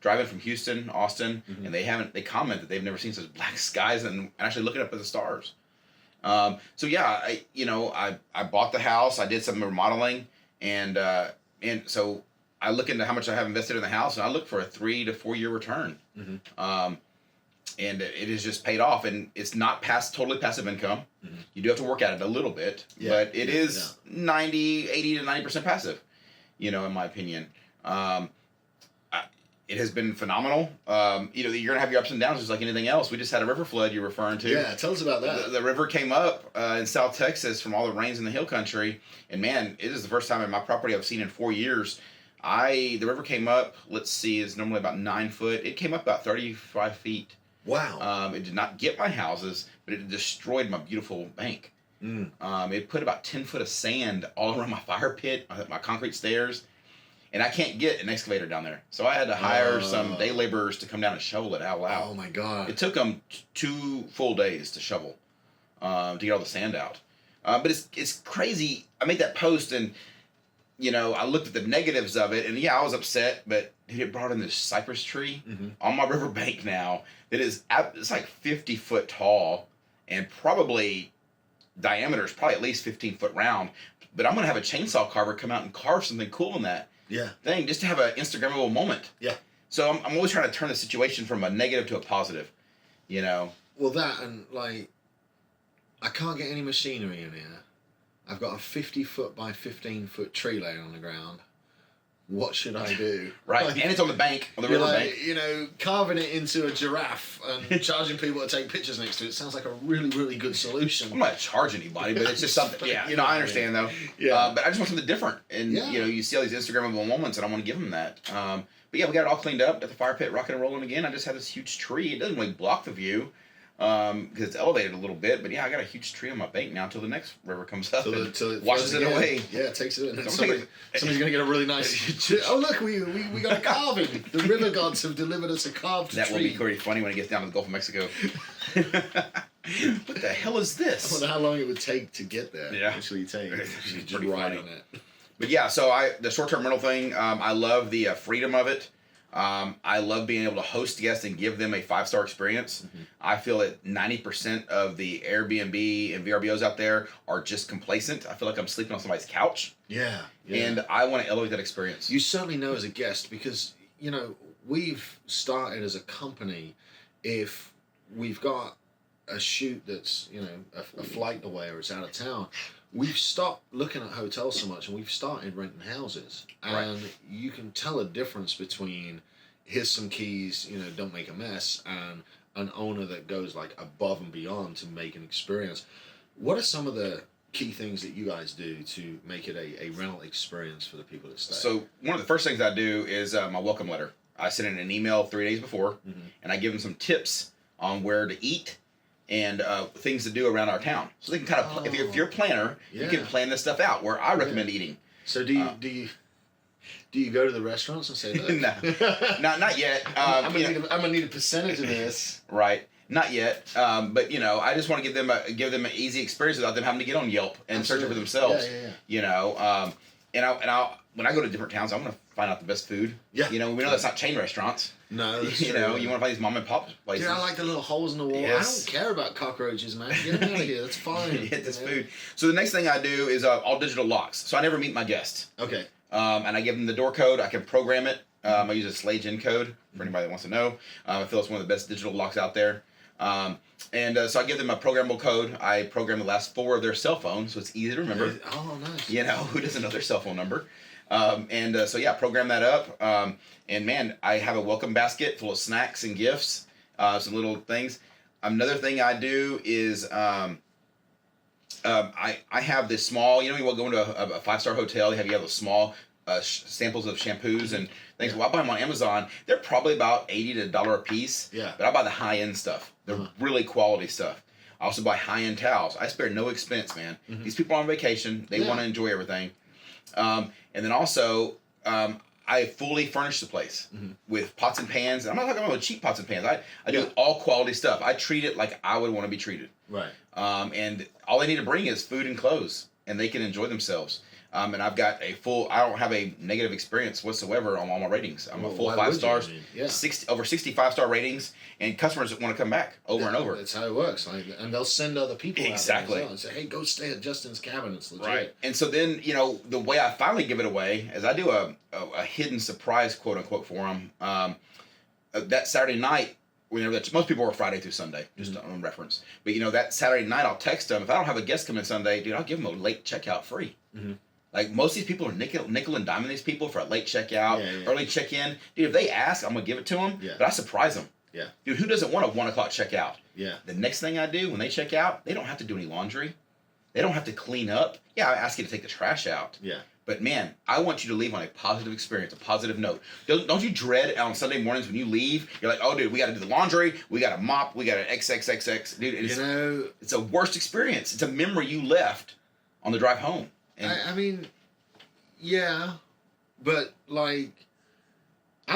driving from Houston, Austin, and they comment that they've never seen such black skies and actually looking up at the stars. So yeah, I bought the house. I did some remodeling. And so I look into how much I have invested in the house, and I look for a 3 to 4 year return. And it has just paid off, and it's not totally passive income. You do have to work at it a little bit, but it is 80 to 90% passive, in my opinion. It has been phenomenal. You're going to have your ups and downs just like anything else. We just had a river flood you're referring to. Yeah, tell us about that. The river came up in South Texas from all the rains in the hill country. And man, it is the first time in my property I've seen in 4 years. The river came up, let's see, it's normally about 9 foot. It came up about 35 feet. Wow. It did not get my houses, but it destroyed my beautiful bank. It put about 10 foot of sand all around my fire pit, my concrete stairs. And I can't get an excavator down there. So I had to hire some day laborers to come down and shovel it out loud. Oh, my God. It took them 2 full days to shovel, to get all the sand out. But it's crazy. I made that post and, I looked at the negatives of it. And yeah, I was upset, but it brought in this cypress tree on my riverbank now that it's like 50 foot tall and probably diameter is probably at least 15 foot round. But I'm going to have a chainsaw carver come out and carve something cool in that thing just to have an Instagrammable moment. Yeah. So I'm always trying to turn the situation from a negative to a positive, Well, that and, like, I can't get any machinery in here. I've got a 50 foot by 15 foot tree laying on the ground. What should I do? Right, Like, and it's on the bank, on the river bank. Carving it into a giraffe and charging people to take pictures next to it sounds like a really, really good solution. I'm not to charge anybody, but it's just something. Yeah, I understand though. Yeah. But I just want something different, and you see all these Instagrammable moments, and I want to give them that. But yeah, we got it all cleaned up. Got the fire pit rocking and rolling again. I just have this huge tree. It doesn't really block the view. Because it's elevated a little bit, but yeah, I got a huge tree on my bank now until the next river comes up and washes it away. Yeah, it takes it in. Somebody's going to get a really nice... Oh, look, we got a carving. The river gods have delivered us a carved that tree. That will be pretty funny when it gets down to the Gulf of Mexico. What the hell is this? I wonder how long it would take to get there. Yeah. Actually take. It's just ride on it. But yeah, so the short-term rental thing, I love the freedom of it. I love being able to host guests and give them a 5-star experience. I feel that 90% of the Airbnb and VRBOs out there are just complacent. I feel like I'm sleeping on somebody's couch. Yeah. And I want to elevate that experience. You certainly know as a guest because, we've started as a company, if we've got a shoot that's, a flight away or it's out of town, we've stopped looking at hotels so much and we've started renting houses. And you can tell a difference between here's some keys, don't make a mess, and an owner that goes like above and beyond to make an experience. What are some of the key things that you guys do to make it a rental experience for the people that stay? So one of the first things I do is my welcome letter. I send in an email 3 days before, and I give them some tips on where to eat and things to do around our town. So they can kind of, if you're a planner, you can plan this stuff out where I recommend eating. So do you go to the restaurants and say, look, no, not yet. I'm gonna need a percentage of this. Right. Not yet, but I just want to give them an easy experience without them having to get on Yelp and search it for themselves. Yeah. And when I go to different towns, I want to find out the best food. Yeah. We know that's not chain restaurants. No, that's you true. You want to find these mom and pop places. Dude, I like the little holes in the wall. Yes. I don't care about cockroaches, man. Get them out of here. That's fine. Get this food. So the next thing I do is all digital locks. So I never meet my guests. Okay. And I give them the door code. I can program it. I use a Slade Gen code for anybody that wants to know. I feel it's one of the best digital locks out there. So I give them a programmable code. I program the last 4 of their cell phones, so it's easy to remember. Oh, nice. Who doesn't know their cell phone number? Program that up. And man, I have a welcome basket full of snacks and gifts, some little things. Another thing I do is I have this small. You will go into a 5-star hotel. You have those small samples of shampoos and things. Well, I buy them on Amazon. They're probably about $80 to $1 a piece. Yeah. But I buy the high end stuff. They're really quality stuff. I also buy high end towels. I spare no expense, man. Mm-hmm. These people are on vacation. They want to enjoy everything. And then also, I fully furnish the place with pots and pans. I'm not talking about cheap pots and pans. I do all quality stuff. I treat it like I would want to be treated. Right. And all they need to bring is food and clothes, and they can enjoy themselves. And I've got I don't have a negative experience whatsoever on all my ratings. I'm a full 5 stars, 65-star ratings, and customers that want to come back over and over. That's how it works. And they'll send other people exactly out there as well and say, hey, go stay at Justin's cabin. It's legit. Right. And so then, the way I finally give it away is I do a hidden surprise, quote unquote, for them. That Saturday night, most people work Friday through Sunday, just on reference. But that Saturday night, I'll text them. If I don't have a guest come in Sunday, dude, I'll give them a late checkout free. Mm-hmm. Like, most of these people are nickel and diming these people for a late checkout, early check-in. Dude, if they ask, I'm going to give it to them, but I surprise them. Yeah. Dude, who doesn't want a 1 o'clock checkout? Yeah. The next thing I do, when they check out, they don't have to do any laundry. They don't have to clean up. Yeah, I ask you to take the trash out. Yeah. But, man, I want you to leave on a positive experience, a positive note. Don't you dread on Sunday mornings when you leave? You're like, oh, dude, we got to do the laundry. We got to mop. We got to XXXX. Dude, it's a worst experience. It's a memory you left on the drive home. And I mean... Yeah, but I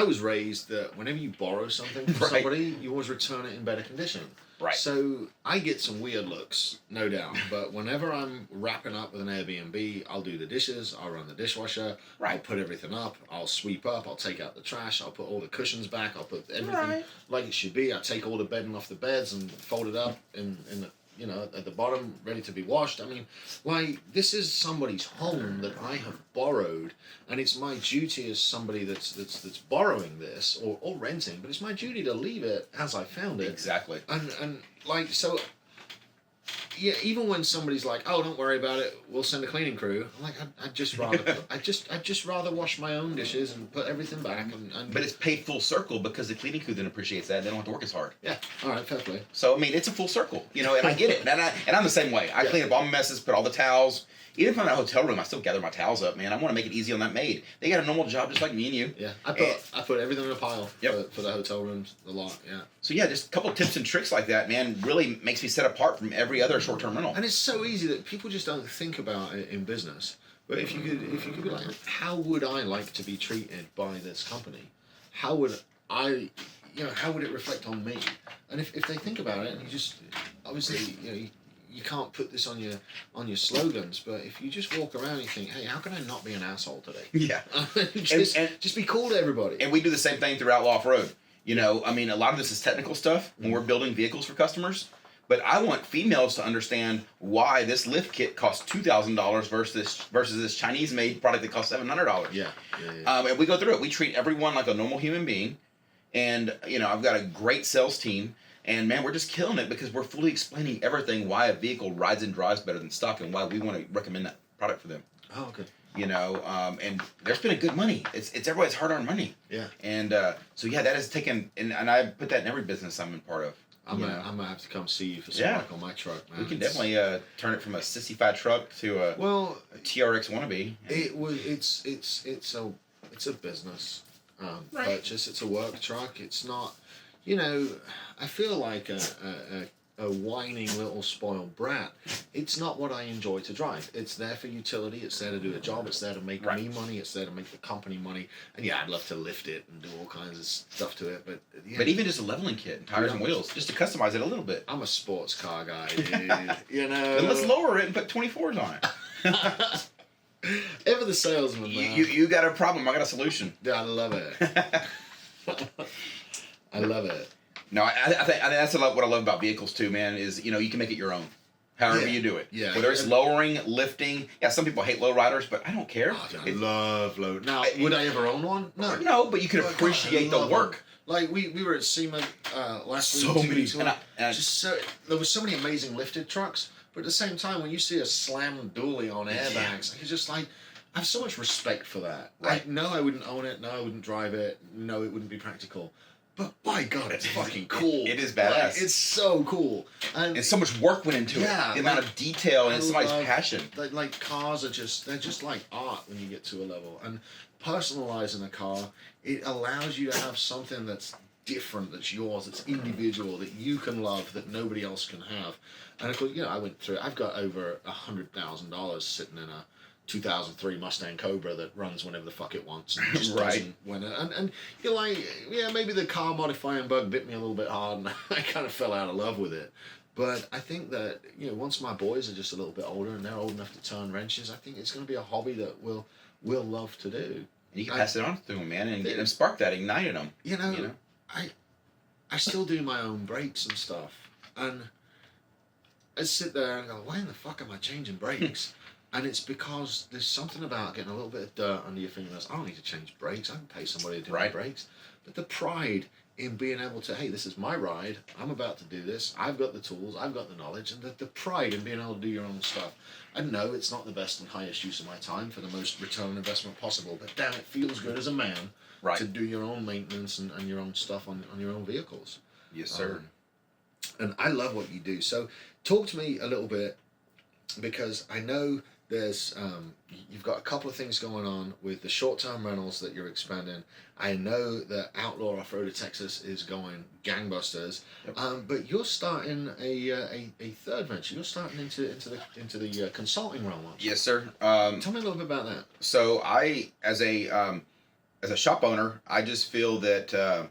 was raised that whenever you borrow something from somebody, you always return it in better condition. Right. So I get some weird looks, no doubt. But whenever I'm wrapping up with an Airbnb, I'll do the dishes, I'll run the dishwasher, I'll put everything up, I'll sweep up, I'll take out the trash, I'll put all the cushions back, I'll put everything like it should be. I take all the bedding off the beds and fold it up in the at the bottom, ready to be washed. I mean, this is somebody's home that I have borrowed, and it's my duty as somebody that's borrowing this or renting, but it's my duty to leave it as I found it. Exactly. And so, yeah, even when somebody's like, "Oh, don't worry about it, we'll send a cleaning crew," I'm like, I'd just rather I'd just rather wash my own dishes and put everything back. But it's paid full circle because the cleaning crew then appreciates that and they don't have to work as hard. Yeah. All right. Fair play. So I mean, it's a full circle, and I get it, and I'm the same way. I clean up all my messes, put all the towels. Even if I'm in a hotel room, I still gather my towels up, man. I want to make it easy on that maid. They got a normal job just like me and you. Yeah, I put everything in a pile for the hotel rooms, the lot. Yeah. So yeah, just a couple of tips and tricks like that, man, really makes me set apart from every other short-term rental. And it's so easy that people just don't think about it in business. But if you could be like, how would I like to be treated by this company? How would I, how would it reflect on me? And if they think about it, and you just obviously, you can't put this on your slogans, but if you just walk around and you think, hey, how can I not be an asshole today? Yeah. just be cool to everybody. And we do the same thing through Outlaw Off-Road. I mean, a lot of this is technical stuff when we're building vehicles for customers, but I want females to understand why this lift kit costs $2,000 versus this Chinese-made product that costs $700. Yeah. And we go through it. We treat everyone like a normal human being, and I've got a great sales team. And man, we're just killing it because we're fully explaining everything, why a vehicle rides and drives better than stock, and why we want to recommend that product for them. Oh, okay. And they're spending good money. It's everybody's hard-earned money. Yeah. And so that has taken, and I put that in every business I'm in part of. I'm gonna have to come see you for some work on my truck, man. We can definitely turn it from a sissified truck to a TRX wannabe. It's a business purchase. It's a work truck. It's not. I feel like a a whining little spoiled brat. It's not what I enjoy to drive. It's there for utility. It's there to do a job. It's there to make me money. It's there to make the company money. And yeah, I'd love to lift it and do all kinds of stuff to it. But yeah. But even just a leveling kit, and tires and wheels, just to customize it a little bit. I'm a sports car guy, dude. You know. Then let's lower it and put 24s on it. Ever the salesman, man. You got a problem. I got a solution. Yeah, I love it. I love it. No, I think that's what I love about vehicles too, man. Is you can make it your own, however you do it. Yeah. Whether it's lowering, lifting. Yeah, some people hate low riders, but I don't care. Oh, dude, I love low. Now, would I ever own one? No. No, but you can appreciate the work. Them. Like we were at SEMA last week. So many. There were so many amazing lifted trucks, but at the same time, when you see a slam dually on airbags, it's just like I have so much respect for that. Right. No, I wouldn't own it. No, I wouldn't drive it. No, it wouldn't be practical. But by God, it's fucking cool. It is badass. Like, it's so cool. And so much work went into it. The amount of detail and somebody's passion. Like cars are they're just like art when you get to a level. And personalizing a car, it allows you to have something that's different, that's yours, that's individual, that you can love, that nobody else can have. And of course, I went through. I've got over $100,000 sitting in a 2003 Mustang Cobra that runs whenever the fuck it wants and just doesn't when and you're like, yeah, maybe the car modifying bug bit me a little bit hard and I kind of fell out of love with it. But I think that once my boys are just a little bit older and they're old enough to turn wrenches, I think it's going to be a hobby that we'll love to do. And you can pass it on to them, man, and get them, spark that, ignite them. I still do my own brakes and stuff, and I sit there and go, why in the fuck am I changing brakes? And it's because there's something about getting a little bit of dirt under your fingernails. I don't need to change brakes. I can pay somebody to do my brakes. But the pride in being able to, hey, this is my ride. I'm about to do this. I've got the tools. I've got the knowledge. And the pride in being able to do your own stuff. And no, it's not the best and highest use of my time for the most return on investment possible. But damn, it feels good as a man to do your own maintenance and your own stuff on your own vehicles. Yes, sir. And I love what you do. So talk to me a little bit, because I know there's you've got a couple of things going on with the short-term rentals that you're expanding. I know that Outlaw Off-Road of Texas is going gangbusters, but you're starting a third venture. You're starting into the consulting realm, aren't you? Yes, sir. Tell me a little bit about that. So I, as a shop owner, I just feel that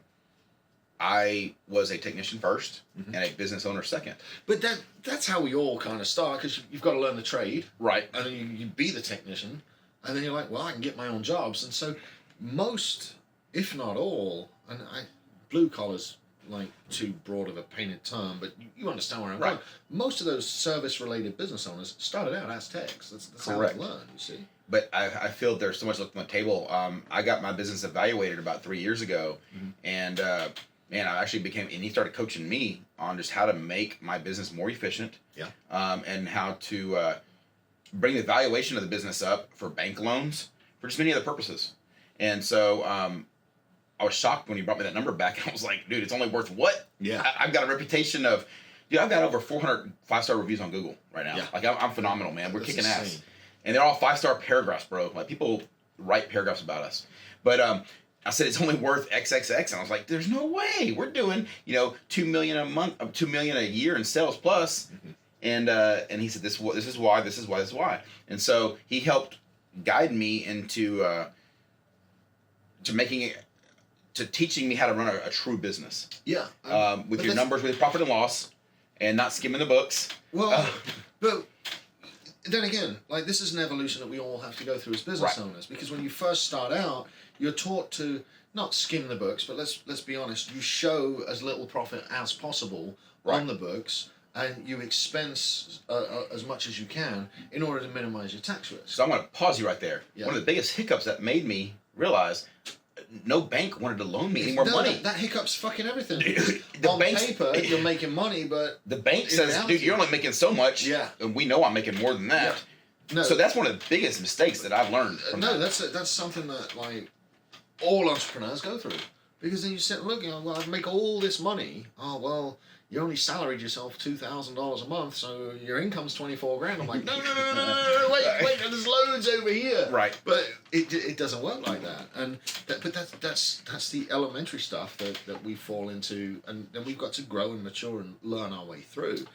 I was a technician first and a business owner second. But that's how we all kind of start, because you've got to learn the trade. Right. And then you be the technician, and then you're like, well, I can get my own jobs. And so most, if not all, and blue collar's like too broad of a painted term, but you understand where I'm going. Most of those service-related business owners started out as techs. That's how they learn, you see. But I feel there's so much left on the table. I got my business evaluated about 3 years ago, and man, I actually and he started coaching me on just how to make my business more efficient. Yeah. And how to bring the valuation of the business up for bank loans, for just many other purposes. And so I was shocked when he brought me that number back. I was like, dude, it's only worth what? Yeah. I've got a reputation of, I've got over 400 5-star reviews on Google right now. Yeah. Like, I'm phenomenal, man. We're kicking ass. And they're all 5-star paragraphs, bro. Like, people write paragraphs about us. But I said it's only worth XXX, and I was like, "There's no way. We're doing, $2 million a month, $2 million a year in sales plus." And he said, "This is why." And so he helped guide me into to teaching me how to run a true business. Yeah. With your numbers, with profit and loss, and not skimming the books. Well, but then again, like, this is an evolution that we all have to go through as business owners, because when you first start out, you're taught to not skim the books, but let's be honest, you show as little profit as possible on the books, and you expense as much as you can in order to minimize your tax risk. So I'm going to pause you right there. Yeah. One of the biggest hiccups that made me realize no bank wanted to loan me any more money. That hiccup's fucking everything. On paper, you're making money, but the bank says, reality, dude, you're only making so much, and we know I'm making more than that. Yeah. No, so that's one of the biggest mistakes that I've learned from that. That's something that, like, all entrepreneurs go through. Because then you sit and look, well, I make all this money. Oh, well, you only salaried yourself $2,000 a month, so your income's 24 grand. I'm like, no, wait, there's loads over here. Right. But it doesn't work like that. And but that's the elementary stuff that we fall into, and then we've got to grow and mature and learn our way through.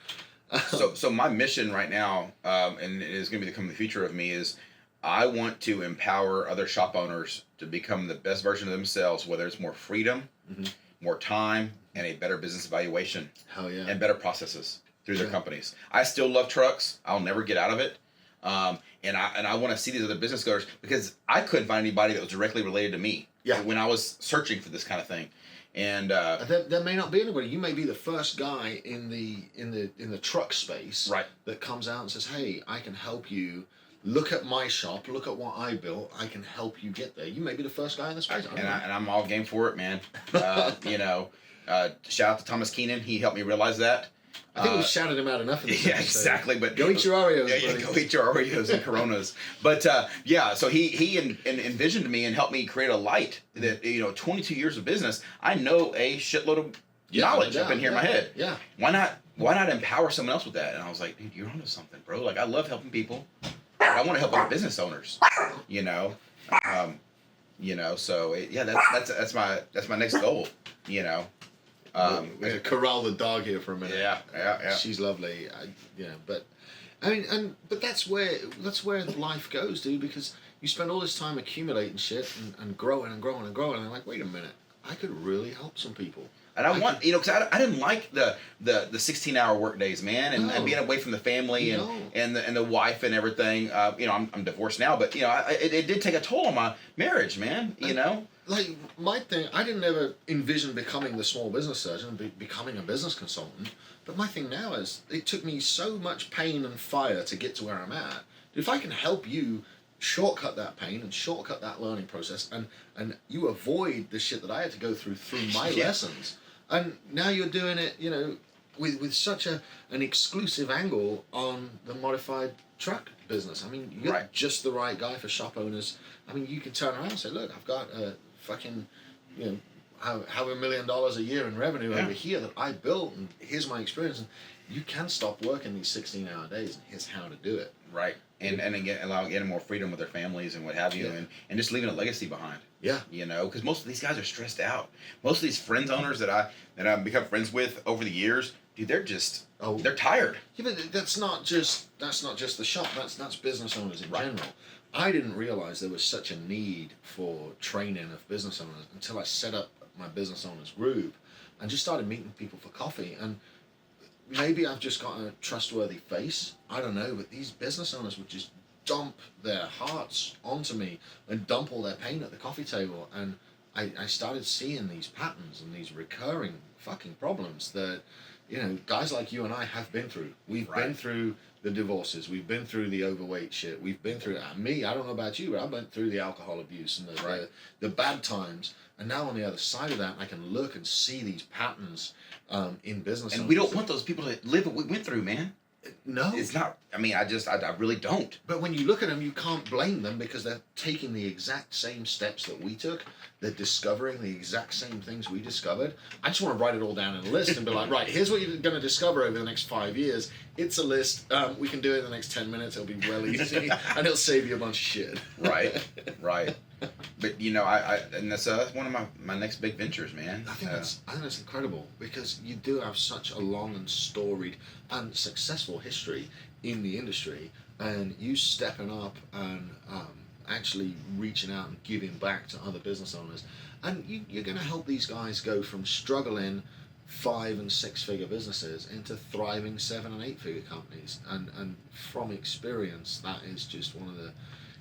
So my mission right now, and it is going to become the future of me, is I want to empower other shop owners to become the best version of themselves, whether it's more freedom, more time, and a better business evaluation. Hell yeah. And better processes through their companies. I still love trucks. I'll never get out of it. And I want to see these other business owners, because I couldn't find anybody that was directly related to me when I was searching for this kind of thing. And there may not be anybody. You may be the first guy in the truck space that comes out and says, "Hey, I can help you. Look at my shop. Look at what I built. I can help you get there." You may be the first guy in the space. And I'm all game for it, man. Shout out to Thomas Keenan. He helped me realize that. I think we've shouted him out enough in this episode. Exactly. But go eat your Oreos, buddy. Go eat your Oreos and Coronas. But so he envisioned me and helped me create a light that 22 years of business. I know a shitload of knowledge up in here in my head. Yeah. Why not empower someone else with that? And I was like, dude, you're onto something, bro. Like, I love helping people. I want to help other business owners. So that's my next goal. We're gonna corral the dog here for a minute. Yeah. She's lovely. But that's where life goes, dude. Because you spend all this time accumulating shit and growing and growing and growing, and I'm like, wait a minute, I could really help some people. And because I didn't like the 16-hour work days, man, and being away from the family and the wife and everything. I'm divorced now, but it did take a toll on my marriage, man. Like my thing, I didn't ever envision becoming the small business surgeon, becoming a business consultant. But my thing now is, it took me so much pain and fire to get to where I'm at. If I can help you shortcut that pain and shortcut that learning process, and you avoid the shit that I had to go through my lessons. And now you're doing it, with such an exclusive angle on the modified truck business. I mean, you're just the right guy for shop owners. I mean, you can turn around and say, look, I've got a fucking, however $1 million a year in revenue over here that I built, and here's my experience. And you can stop working these 16-hour days, and here's how to do it. Right. And getting more freedom with their families and what have you, and just leaving a legacy behind. Yeah. Because most of these guys are stressed out. Most of these friends owners that I've become friends with over the years, dude, they're just they're tired. Yeah, but that's not just the shop. That's business owners in general. I didn't realize there was such a need for training of business owners until I set up my business owners group and just started meeting people for coffee. And maybe I've just got a trustworthy face. I don't know, but these business owners would just dump their hearts onto me and dump all their pain at the coffee table. And I started seeing these patterns and these recurring fucking problems that, guys like you and I have been through. We've been through the divorces. We've been through the overweight shit. We've been through me. I don't know about you, but I went through the alcohol abuse and the bad times. And now on the other side of that, I can look and see these patterns in business. And we don't want those people to live what we went through, man. No. It's not. I mean, I really don't. But when you look at them, you can't blame them, because they're taking the exact same steps that we took. They're discovering the exact same things we discovered. I just want to write it all down in a list and be like, right, here's what you're going to discover over the next 5 years. It's a list. We can do it in the next 10 minutes. It'll be well easy, and it'll save you a bunch of shit. Right. But and that's one of my next big ventures, man. I think that's incredible, because you do have such a long and storied and successful history in the industry, and you stepping up and actually reaching out and giving back to other business owners, and you're going to help these guys go from struggling 5 and 6 figure businesses into thriving 7 and 8 figure companies, and from experience, that is just one of the,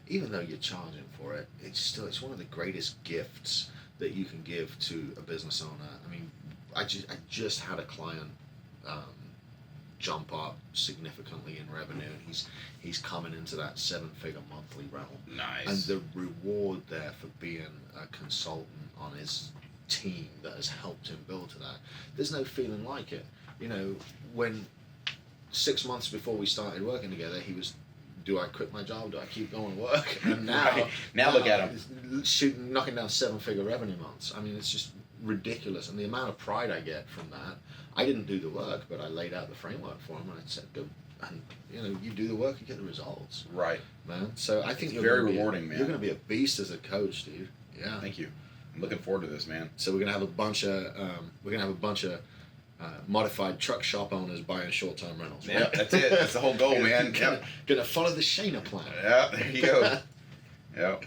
even though you're charging for it, it's one of the greatest gifts that you can give to a business owner. I mean, I just had a client jump up significantly in revenue, and he's coming into that 7-figure monthly realm. Nice. And the reward there for being a consultant on his team that has helped him build to that, there's no feeling like it. When 6 months before we started working together, he was, do I quit my job? Do I keep going to work? And now, now look at him, knocking down 7-figure revenue months. I mean, it's just ridiculous, and the amount of pride I get from that. I didn't do the work, but I laid out the framework for them, and I said, "Go." And you do the work, you get the results. Right, man. So I think it's very rewarding, man. You're going to be a beast as a coach, dude. Yeah. Thank you. I'm looking forward to this, man. So we're going to have a bunch of modified truck shop owners buying short-term rentals. Right? Yeah, that's it. That's the whole goal, man. Gonna follow the Schoener plan. Yeah, there you go. Yeah.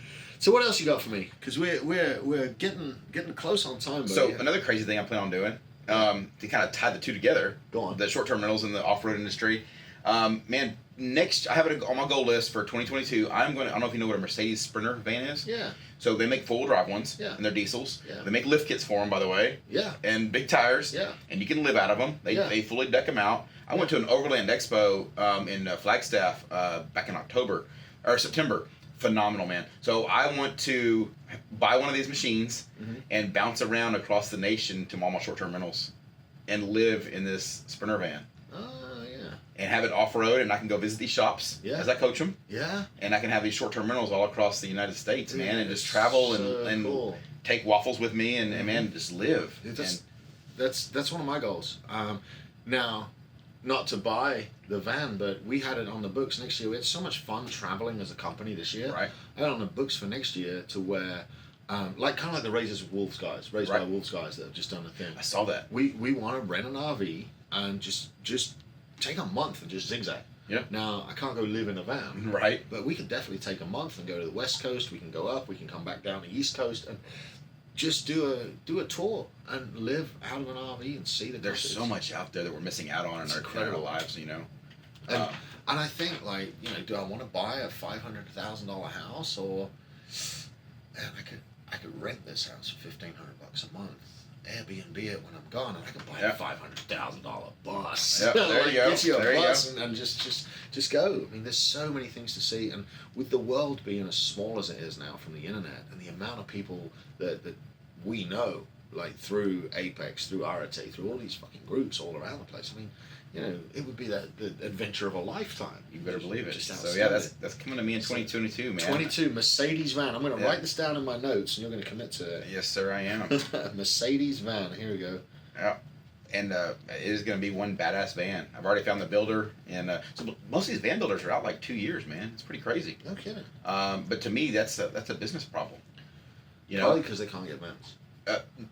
So what else you got for me? Because we're getting close on time. Buddy. So another crazy thing I plan on doing, to kind of tie the two together. Go on. The short-term rentals in the off-road industry. Man, I have it on my goal list for 2022. I don't know if you know what a Mercedes Sprinter van is. Yeah. So they make four-wheel drive ones. Yeah. And they're diesels. Yeah. They make lift kits for them, by the way. Yeah. And big tires. Yeah. And you can live out of them. They fully deck them out. I went to an Overland Expo in Flagstaff back in October or September. Phenomenal, man. So I want to buy one of these machines and bounce around across the nation to all my short-term rentals and live in this Sprinter van. Oh, yeah. And have it off-road, and I can go visit these shops as I coach them. Yeah. And I can have these short-term rentals all across the United States, man, and just travel and cool. take waffles with me and man, just live. That's one of my goals. Now, not to buy the van, but we had it on the books next year. We had so much fun traveling as a company this year. Right. I had it on the books for next year to where, kind of like the Raised by Wolves guys that have just done a thing. I saw that. We want to rent an RV and just take a month and just zigzag. Yeah. Now, I can't go live in a van. Right. But we could definitely take a month and go to the West Coast. We can go up. We can come back down the East Coast and just do a tour and live out of an RV and see the There's countries. so much out there that we're missing out on in our incredible lives, And I think, like, do I want to buy a $500,000 house, or man, I could rent this house for $1,500 a month, Airbnb it when I'm gone, and I could buy a $500,000 bus. Yeah, there you go. Get you a There you bus and just go. I mean, there's so many things to see, and with the world being as small as it is now from the internet, and the amount of people that we know, like through Apex, through RT, through all these fucking groups all around the place. I mean, it would be the adventure of a lifetime. You better believe it. Just So yeah, that's coming to me in 2022, man. 22 Mercedes van. I'm going to write this down in my notes, and you're going to commit to it. Yes, sir, I am. Mercedes van. Here we go. Yeah. And it is going to be one badass van. I've already found the builder, and so most of these van builders are out like 2 years, man. It's pretty crazy. No kidding. But to me, that's a business problem. Probably because they can't get vans.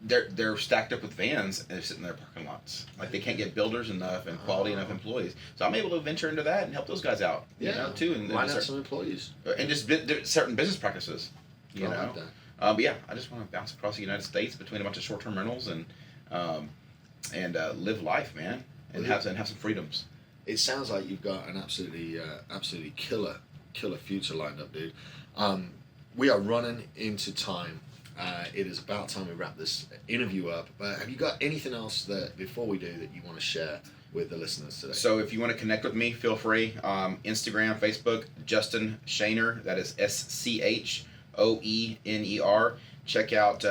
They're stacked up with vans and they're sitting in their parking lots. Like they can't get builders enough and quality enough employees. So I'm able to venture into that and help those guys out. Too. And line out some employees. And just certain business practices. You know. Like that. But yeah, I just want to bounce across the United States between a bunch of short-term rentals and live life, man, and have some freedoms. It sounds like you've got an absolutely killer future lined up, dude. We are running into time. It is about time we wrap this interview up. But have you got anything else that before we do that you want to share with the listeners today? So if you want to connect with me, feel free. Instagram, Facebook, Justin Schoener. That is SCHOENER. Check out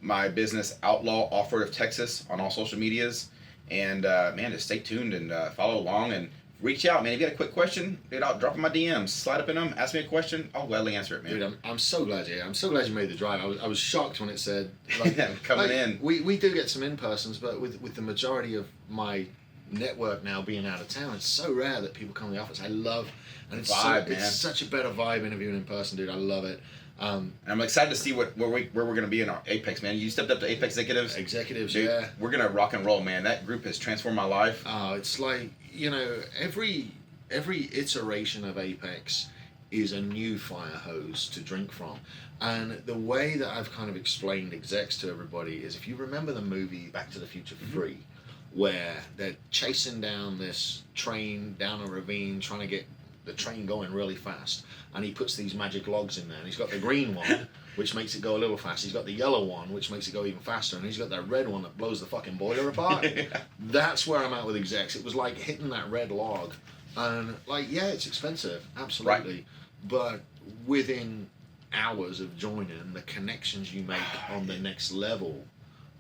my business, Outlaw Off-Road of Texas, on all social medias. And man, just stay tuned and follow along and reach out, man. If you got a quick question, dude, I'll drop in my DMs, slide up in them, ask me a question. I'll gladly answer it, man. Dude, I'm so glad you're here. I'm so glad you made the drive. I was shocked when it said like, coming in. We do get some in-persons, but with the majority of my network now being out of town, it's so rare that people come to the office. I love, and it's such a better vibe interviewing in person, dude. I love it. And I'm excited to see where we're going to be in our Apex, man. You stepped up to Apex Executives. Dude, yeah. We're going to rock and roll, man. That group has transformed my life. Oh, it's like, every iteration of Apex is a new fire hose to drink from. And the way that I've kind of explained execs to everybody is, if you remember the movie Back to the Future 3, where they're chasing down this train down a ravine, trying to get the train going really fast, and he puts these magic logs in there, and he's got the green one which makes it go a little faster, he's got the yellow one which makes it go even faster, and he's got that red one that blows the fucking boiler apart. That's where I'm at with execs. It was like hitting that red log, and like, yeah, it's expensive, absolutely, right. But within hours of joining, the connections you make on the next level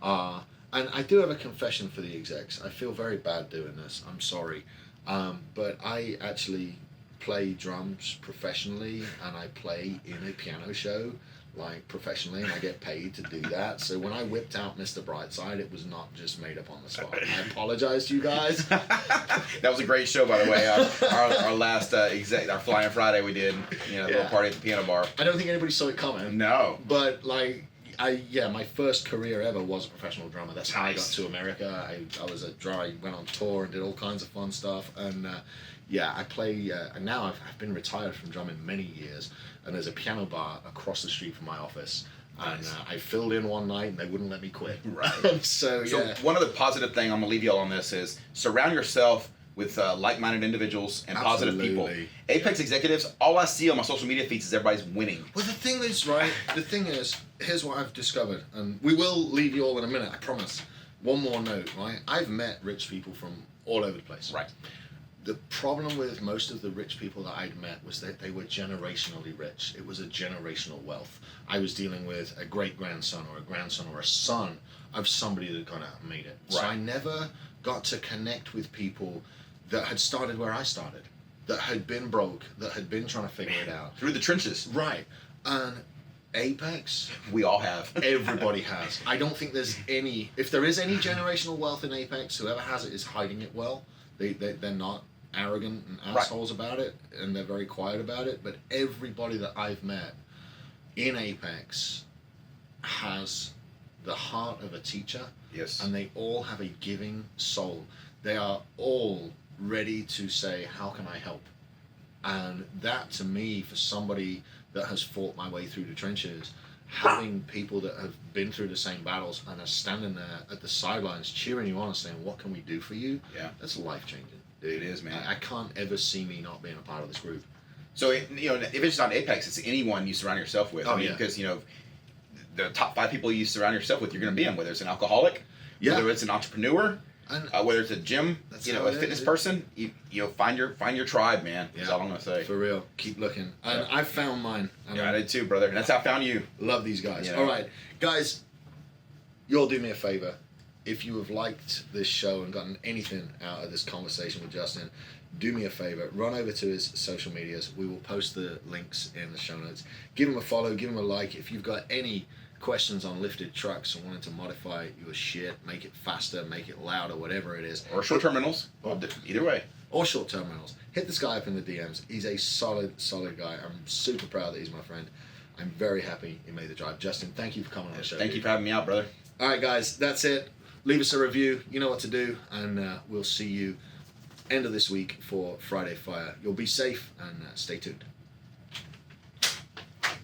are, and I do have a confession for the execs. I feel very bad doing this, I'm sorry, but I actually play drums professionally, and I play in a piano show like professionally, and I get paid to do that. So when I whipped out Mr. Brightside, it was not just made up on the spot. I apologize to you guys. That was a great show, by the way. Our last our Flying Friday we did, little party at the piano bar. I don't think anybody saw it coming. No. But like, my first career ever was a professional drummer. That's how I got to America. I was a drummer. I went on tour and did all kinds of fun stuff. And I play. And now I've been retired from drumming many years. And there's a piano bar across the street from my office. And I filled in one night and they wouldn't let me quit. Right. So one of the positive thing I'm gonna leave y'all on this is surround yourself with like-minded individuals and positive people. Apex executives, all I see on my social media feeds is everybody's winning. Well, the thing is, here's what I've discovered, and we will leave you all in a minute, I promise. One more note, right? I've met rich people from all over the place. Right. The problem with most of the rich people that I'd met was that they were generationally rich. It was a generational wealth. I was dealing with a great-grandson or a grandson or a son of somebody that kind of made it. Right. So I never got to connect with people that had started where I started, that had been broke, that had been trying to figure it out. Through the trenches. Right. And Apex, we all have. Everybody has. I don't think there's any, if there is any generational wealth in Apex, whoever has it is hiding it well. They're not arrogant and assholes about it, and they're very quiet about it, but everybody that I've met in Apex has the heart of a teacher. Yes. And they all have a giving soul. They are all ready to say, how can I help? And that, to me, for somebody that has fought my way through the trenches, having people that have been through the same battles and are standing there at the sidelines cheering you on and saying, what can we do for you? Yeah. That's life-changing. It is, man. I can't ever see me not being a part of this group. So, if it's not Apex, it's anyone you surround yourself with. Because, the top 5 people you surround yourself with, you're going to be in, whether it's an alcoholic, whether it's an entrepreneur, whether it's a gym, a fitness person, you find your tribe, man. That's all I'm going to say. For real. Keep looking. And I found mine. I did too, brother. And that's how I found you. Love these guys. All right. Guys, you'll do me a favor. If you have liked this show and gotten anything out of this conversation with Justin, do me a favor. Run over to his social medias. We will post the links in the show notes. Give him a follow. Give him a like. If you've got any questions on lifted trucks and wanting to modify your shit, make it faster, make it louder, whatever it is. Or short-term rentals. Either way. Or short-term rentals. Hit this guy up in the DMs. He's a solid guy. I'm super proud that he's my friend. I'm very happy he made the drive. Justin, thank you for coming on the show. Thank you for having me out, brother. All right, guys, that's it. Leave us a review. You know what to do. And we'll see you end of this week for Friday Fire. You'll be safe and stay tuned.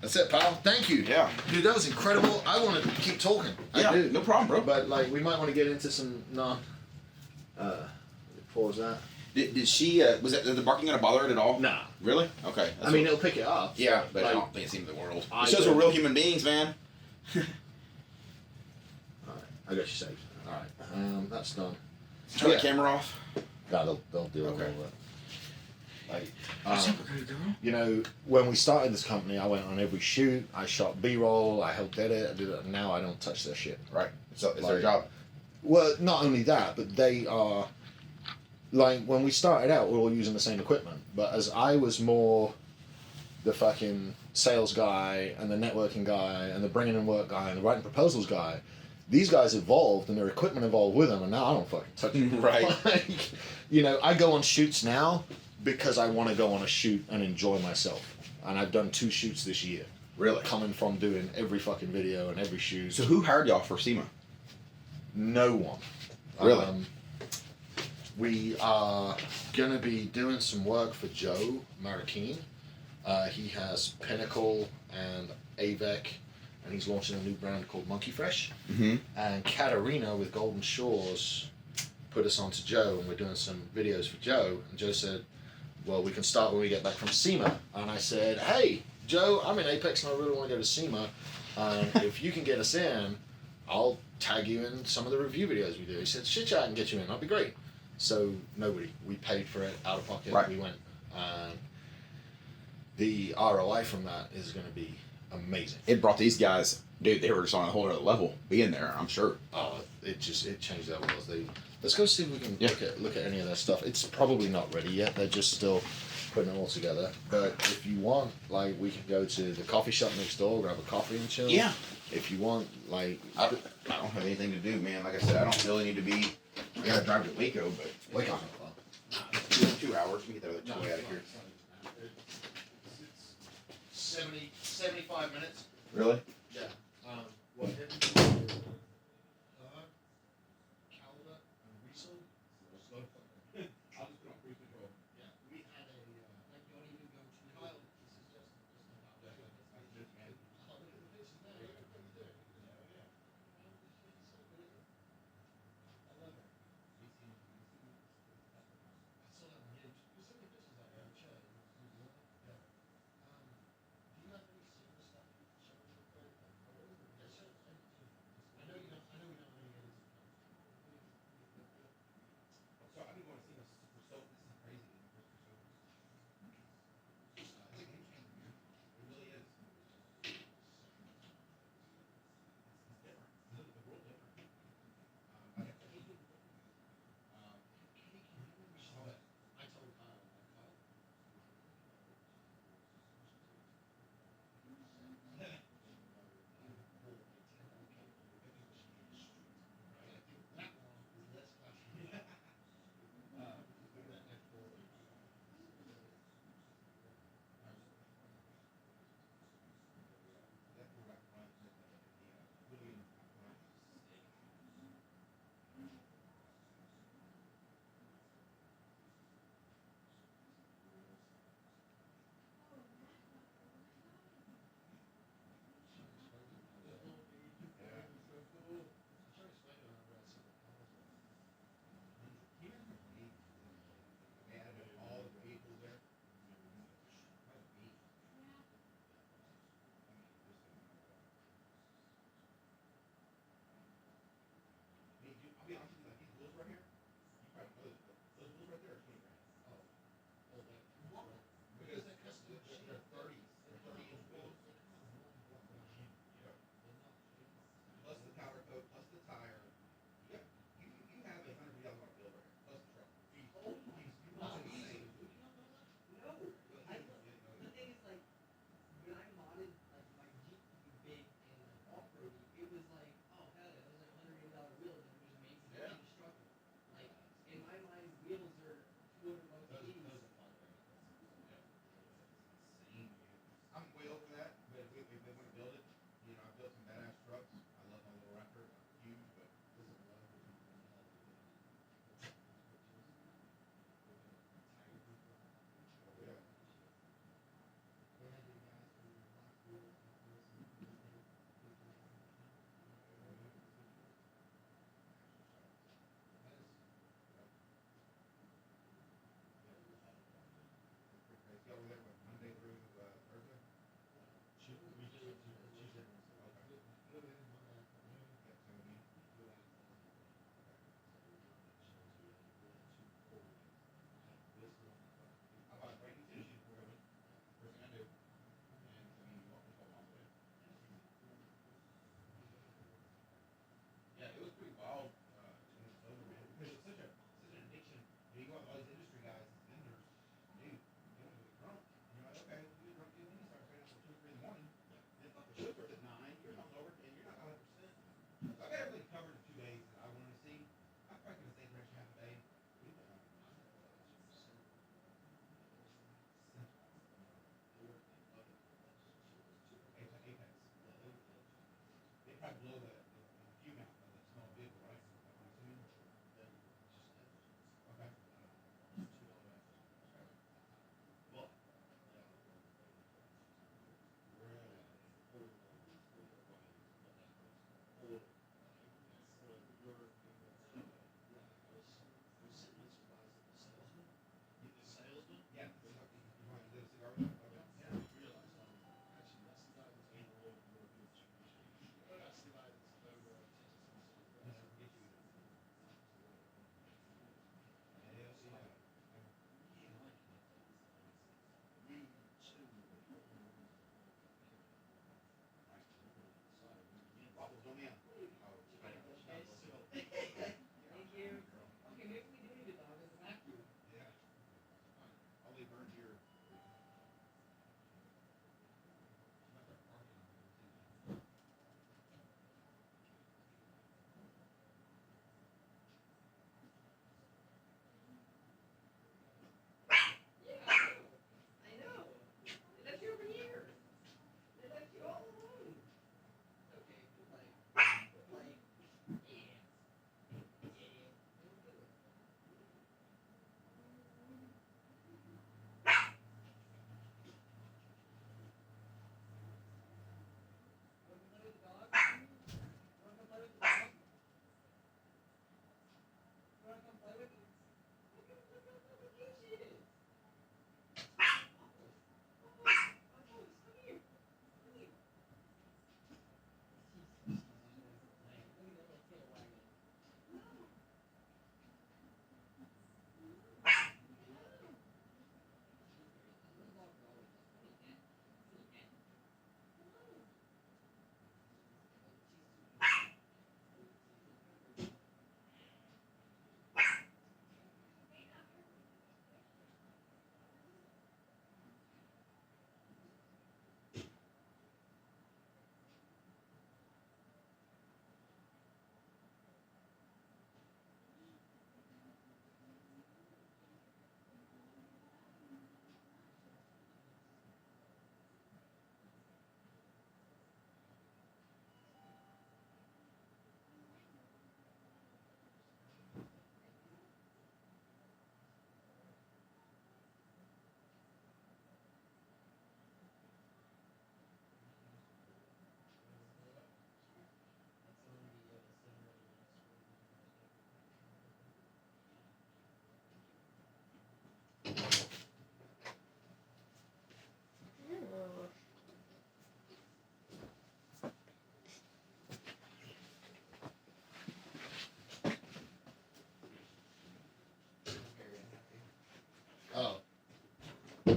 That's it, pal. Thank you. Yeah. Dude, that was incredible. I want to keep talking. Yeah, I do. no problem, bro. But, we might want to get into some pause that. Did she, was the barking going to bother it at all? Nah. Really? Okay. It'll pick it up. Yeah, but I don't think it's even the world. It shows we're real human beings, man. Alright, I got you saved. Alright, that's done. Turn the camera off. No, they'll do it. Okay. When we started this company, I went on every shoot. I shot B-roll. I helped edit. I did it. Now I don't touch their shit. Right. So it's their job. Well, not only that, but they are. When we started out, we were all using the same equipment. But as I was more the fucking sales guy and the networking guy and the bringing in work guy and the writing proposals guy, these guys evolved and their equipment evolved with them, and now I don't fucking touch it. Right. I go on shoots now because I want to go on a shoot and enjoy myself. And I've done 2 shoots this year. Really? Coming from doing every fucking video and every shoot. So who hired y'all for SEMA? No one. Really? We are going to be doing some work for Joe Marroquin. He has Pinnacle and AVEC, and he's launching a new brand called Monkey Fresh. Mm-hmm. And Katarina with Golden Shores put us on to Joe, and we're doing some videos for Joe. And Joe said, well, we can start when we get back from SEMA. And I said, hey, Joe, I'm in Apex and I really want to go to SEMA. If you can get us in, I'll tag you in some of the review videos we do. He said, shit, I can get you in. That'd be great. So nobody. We paid for it out of pocket. Right. We went. The ROI from that is going to be amazing. It brought these guys, dude, they were just on a whole other level being there, I'm sure. It changed their worlds. Let's go see if we can look at any of their stuff. It's probably not ready yet. They're just still putting it all together. But if you want, like, we can go to the coffee shop next door, grab a coffee and chill. Yeah. If you want, like, I don't have anything to do, man. Like I said, I don't really need to be. I gotta drive to Waco, but Waco. 2 hours. We get there like 2 way out of here. 75 minutes. Really? Yeah.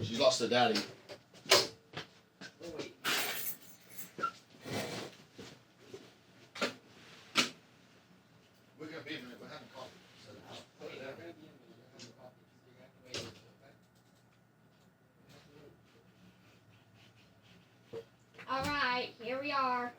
She's lost her daddy. We're gonna be a minute. We're having coffee. All right, here we are.